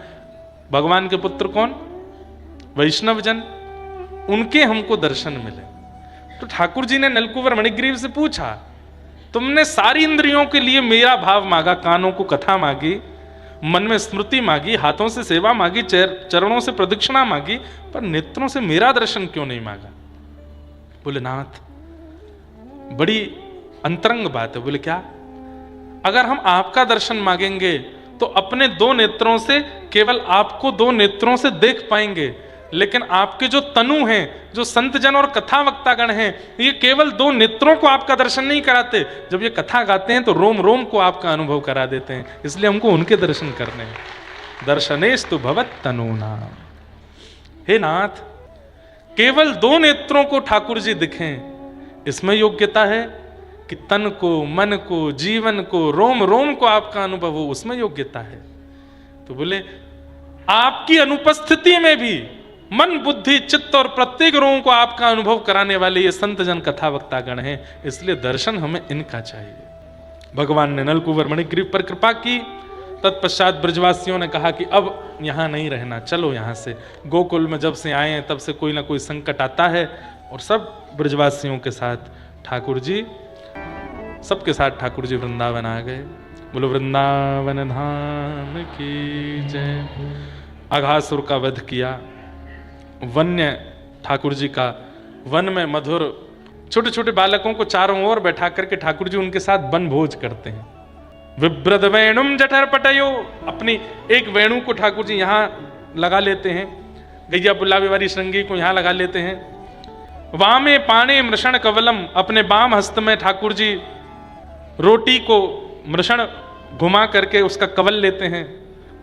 भगवान के पुत्र कौन? वैष्णवजन। उनके हमको दर्शन मिले। तो ठाकुर जी ने नलकुंवर मणिग्रीव से पूछा, तुमने सारी इंद्रियों के लिए मेरा भाव मांगा, कानों को कथा मांगी, मन में स्मृति मांगी, हाथों से सेवा मांगी, चरणों से प्रदक्षिणा मांगी, पर नेत्रों से मेरा दर्शन क्यों नहीं मांगा? बोले नाथ, बड़ी अंतरंग बात है। बोले क्या? अगर हम आपका दर्शन मांगेंगे तो अपने दो नेत्रों से केवल आपको दो नेत्रों से देख पाएंगे, लेकिन आपके जो तनु हैं, जो संतजन और कथावक्तागण हैं, ये केवल दो नेत्रों को आपका दर्शन नहीं कराते, जब ये कथा गाते हैं तो रोम रोम को आपका अनुभव करा देते हैं। इसलिए हमको उनके दर्शन करने हैं। दर्शनेस्तु भवत तनु नाम। हे नाथ, केवल दो नेत्रों को ठाकुर जी दिखें, इसमें योग्यता है कि तन को, मन को, जीवन को, रोम रोम को आपका अनुभव हो, उसमें योग्यता है। तो बोले आपकी अनुपस्थिति में भी मन, बुद्धि, चित्त और प्रत्येक रोम को आपका अनुभव कराने वाले ये संतजन कथावक्तागण हैं, इसलिए दर्शन हमें इनका चाहिए। भगवान ने नलकुंवर मणिग्रीव पर कृपा की। तत्पश्चात ब्रजवासियों ने कहा कि अब यहां नहीं रहना, चलो यहां से। गोकुल में जब से आए हैं तब से कोई ना कोई संकट आता है, और सब ब्रजवासियों के साथ ठाकुर जी, सबके साथ ठाकुर जी वृंदावन आ गए। बोलो वृंदावन धाम की जय। अघासुर का वध किया। वन्य ठाकुर जी का, वन में मधुर छोटे छोटे बालकों को चारों ओर बैठा करके ठाकुर जी उनके साथ वन भोज करते हैं। विब्रद वेणुम जठर पटयो, अपनी एक वेणु को ठाकुर जी यहाँ लगा लेते हैं, गैया बुलावे वाली श्रृंगी को यहाँ लगा लेते हैं। वामे पाणे मृषण कवलम, अपने बाम हस्त में ठाकुर जी रोटी को मृषण घुमा करके उसका कवल लेते हैं।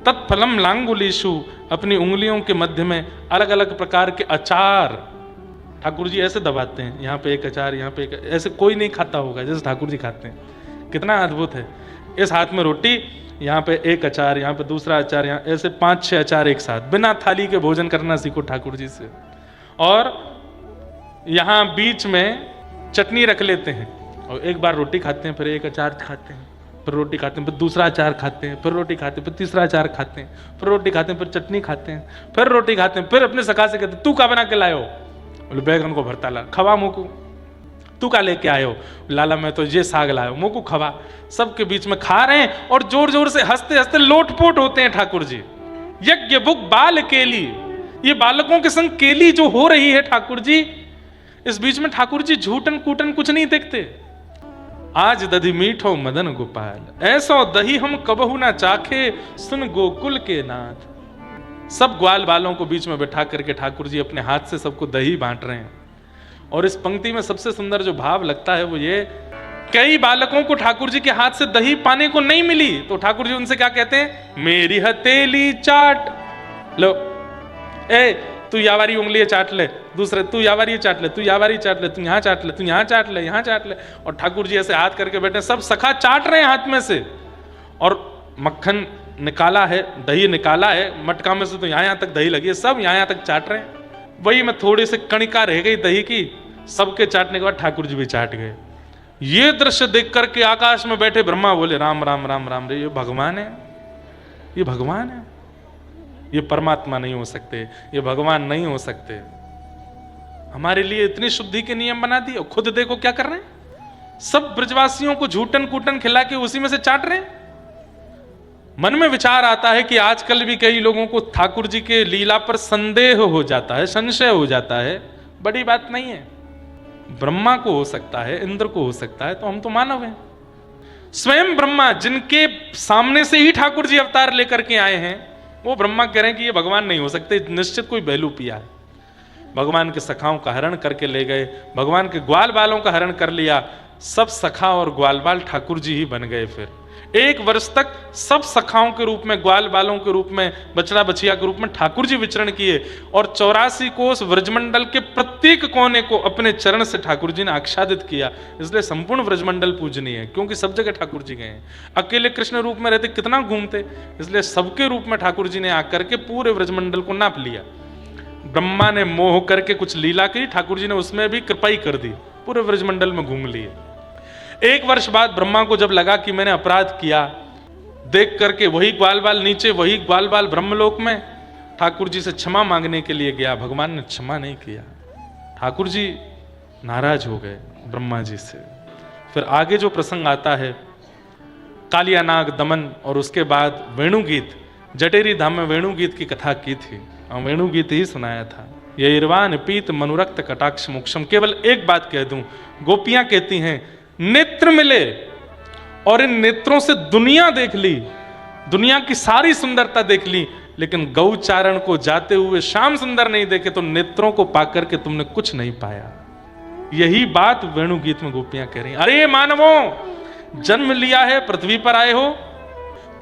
तत्फलम लांगुलीशु, अपनी उंगलियों के मध्य में अलग अलग प्रकार के अचार ठाकुर जी ऐसे दबाते हैं, यहाँ पे एक अचार, यहाँ पे एक, ऐसे कोई नहीं खाता होगा जैसे ठाकुर जी खाते हैं। कितना अद्भुत है। इस हाथ में रोटी, यहाँ पे एक अचार, यहाँ पे दूसरा अचार, यहाँ ऐसे 5-6 अचार एक साथ, बिना थाली के भोजन करना सीखो ठाकुर जी से। और यहाँ बीच में चटनी रख लेते हैं, और एक बार रोटी खाते हैं, फिर एक अचार खाते हैं, फिर रोटी खाते हैं, फिर दूसरा अचार खाते हैं, फिर रोटी खाते हैं, फिर तीसरा अचार खाते हैं, फिर रोटी खाते हैं, फिर चटनी खाते हैं, फिर रोटी खाते हैं, फिर अपने सखा से कहते तू का बना के लायो? बोले बैगन को भरता ला। खवा मोकू? तू का लेके आयो? लाला मैं तो ये साग लायो। मोकू खवा। सबके बीच में खा रहे हैं और जोर जोर से हंसते हंसते लोटपोट होते हैं ठाकुर जी। यज्ञ बुक बाल केली, ये बालकों के संग केली जो हो रही है ठाकुर जी, इस बीच में ठाकुर जी झूठन कूटन कुछ नहीं देखते। आज दधी मीठो मदन गोपाल, ऐसो दही हम कबहू ना चाखे, सुन गोकुल के नाथ। सब ग्वाल बालों को बीच में बैठा करके ठाकुर जी अपने हाथ से सबको दही बांट रहे हैं। और इस पंक्ति में सबसे सुंदर जो भाव लगता है वो ये, कई बालकों को ठाकुर जी के हाथ से दही पाने को नहीं मिली, तो ठाकुर जी उनसे क्या कहते हैं? मेरी हथेली चाट लो, ए तू यावारी उंगली चाट ले, दूसरे तू यावारी चाट ले, तू यावारी चाट ले, तू यहाँ चाट ले, तू यहाँ चाट ले, यहाँ चाट ले। और ठाकुर जी ऐसे हाथ करके बैठे, सब सखा चाट रहे हैं हाथ में से। और मक्खन निकाला है, दही निकाला है मटका में से, तो यहाँ तक दही लगी है, सब यहाँ तक चाट रहे हैं। वही में थोड़ी सी कणिका रह गई दही की, सबके चाटने के बाद ठाकुर जी भी चाट गए। ये दृश्य देख करके आकाश में बैठे ब्रह्मा बोले राम राम राम राम रे, ये भगवान है, ये भगवान है, ये परमात्मा नहीं हो सकते, ये भगवान नहीं हो सकते। हमारे लिए इतनी शुद्धि के नियम बना दिए, खुद देखो क्या कर रहे हैं। सब ब्रजवासियों को झूठन कूटन खिला के उसी में से चाट रहे हैं। मन में विचार आता है कि आजकल भी कई लोगों को ठाकुर जी के लीला पर संदेह हो जाता है, संशय हो जाता है। बड़ी बात नहीं है। ब्रह्मा को हो सकता है, इंद्र को हो सकता है, तो हम तो मानव हैं। स्वयं ब्रह्मा जिनके सामने से ही ठाकुर जी अवतार लेकर के आए हैं, वो ब्रह्मा कह रहे हैं कि ये भगवान नहीं हो सकते, निश्चित कोई बहलू पिया है। भगवान के सखाओं का हरण करके ले गए, भगवान के ग्वाल बालों का हरण कर लिया, सब सखा और ग्वाल बाल ठाकुर जी ही बन गए। फिर 1 वर्ष तक सब सखाओं के रूप में, ग्वाल बालों के रूप में, बछड़ा बछिया के रूप में ठाकुर जी विचरण किए और 84 कोस व्रजमंडल के प्रत्येक कोने को अपने चरण से ठाकुर जी ने आच्छादित किया। इसलिए संपूर्ण व्रजमंडल पूजनीय है, क्योंकि सब जगह ठाकुर जी गए हैं। अकेले कृष्ण रूप में रहते कितना घूमते, इसलिए सबके रूप में ठाकुर जी ने आकर के पूरे व्रजमंडल को नाप लिया। ब्रह्मा ने मोह करके कुछ लीला की, ठाकुर जी ने उसमें भी कृपाई कर दी, पूरे व्रजमंडल में घूम लिए। 1 वर्ष बाद ब्रह्मा को जब लगा कि मैंने अपराध किया, देख करके वही ग्वाल बाल नीचे, वही ग्वाल बाल ब्रह्मलोक में, ठाकुर जी से क्षमा मांगने के लिए गया। भगवान ने क्षमा नहीं किया, ठाकुर जी नाराज हो गए ब्रह्मा जी से। फिर आगे जो प्रसंग आता है, कालिया नाग दमन, और उसके बाद वेणुगीत, जटेरी धाम में वेणुगीत की कथा की थी, वेणुगीत ही सुनाया था। ये इरवान पीत मनुरक्त कटाक्ष मोक्षम। केवल एक बात कह दूं, गोपियां कहती हैं नेत्र मिले और इन नेत्रों से दुनिया देख ली, दुनिया की सारी सुंदरता देख ली, लेकिन गौचारण को जाते हुए श्याम सुंदर नहीं देखे तो नेत्रों को पाकर के तुमने कुछ नहीं पाया। यही बात वेणुगीत में गोपियां कह रही हैं। अरे मानवों, जन्म लिया है, पृथ्वी पर आए हो,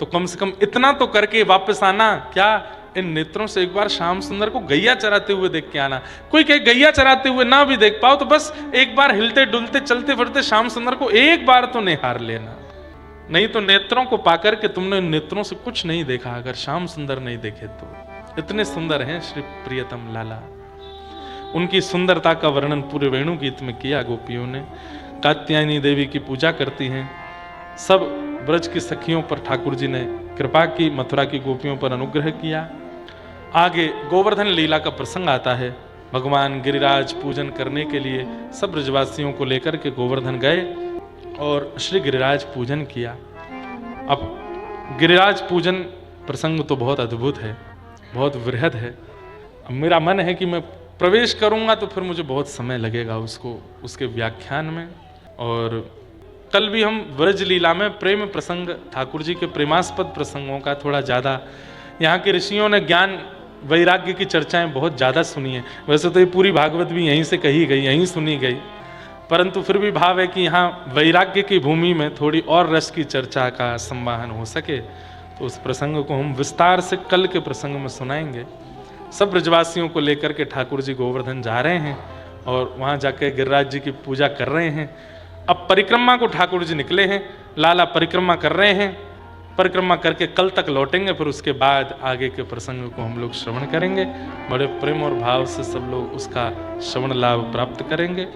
तो कम से कम इतना तो करके वापस आना। क्या? इन नेत्रों से एक बार श्याम सुंदर को गैया चराते हुए देख के आना। कोई कहे गैया चराते हुए ना भी देख पाओ तो बस एक बार हिलते डुलते चलते फिरते श्याम सुंदर को एक बार तो निहार लेना। नहीं तो नेत्रों को पाकर के तुमने नेत्रों से कुछ नहीं देखा, अगर श्याम सुंदर नहीं देखे तो। इतने सुंदर हैं श्री प्रियतम लाला। उनकी सुंदरता का वर्णन पूरे वेणुगीत में किया गोपियों ने। कात्यायनी देवी की पूजा करती हैं, सब ब्रज की सखियों पर ठाकुर जी ने कृपा की, मथुरा की गोपियों पर अनुग्रह किया। आगे गोवर्धन लीला का प्रसंग आता है। भगवान गिरिराज पूजन करने के लिए सब ब्रजवासियों को लेकर के गोवर्धन गए और श्री गिरिराज पूजन किया। अब गिरिराज पूजन प्रसंग तो बहुत अद्भुत है, बहुत वृहद है। अब मेरा मन है कि मैं प्रवेश करूंगा तो फिर मुझे बहुत समय लगेगा उसके व्याख्यान में। और कल भी हम व्रज लीला में प्रेम प्रसंग, ठाकुर जी के प्रेमास्पद प्रसंगों का थोड़ा ज़्यादा, यहाँ के ऋषियों ने ज्ञान वैराग्य की चर्चाएं बहुत ज़्यादा सुनी है। वैसे तो ये पूरी भागवत भी यहीं से कही गई, यहीं सुनी गई, परंतु फिर भी भाव है कि यहाँ वैराग्य की भूमि में थोड़ी और रस की चर्चा का संवाहन हो सके, तो उस प्रसंग को हम विस्तार से कल के प्रसंग में सुनाएंगे। सब ब्रजवासियों को लेकर के ठाकुर जी गोवर्धन जा रहे हैं और वहाँ जाके गिरिराज जी की पूजा कर रहे हैं। अब परिक्रमा को ठाकुर जी निकले हैं, लाला परिक्रमा कर रहे हैं, परिक्रमा करके कल तक लौटेंगे। फिर उसके बाद आगे के प्रसंग को हम लोग श्रवण करेंगे। बड़े प्रेम और भाव से सब लोग उसका श्रवण लाभ प्राप्त करेंगे।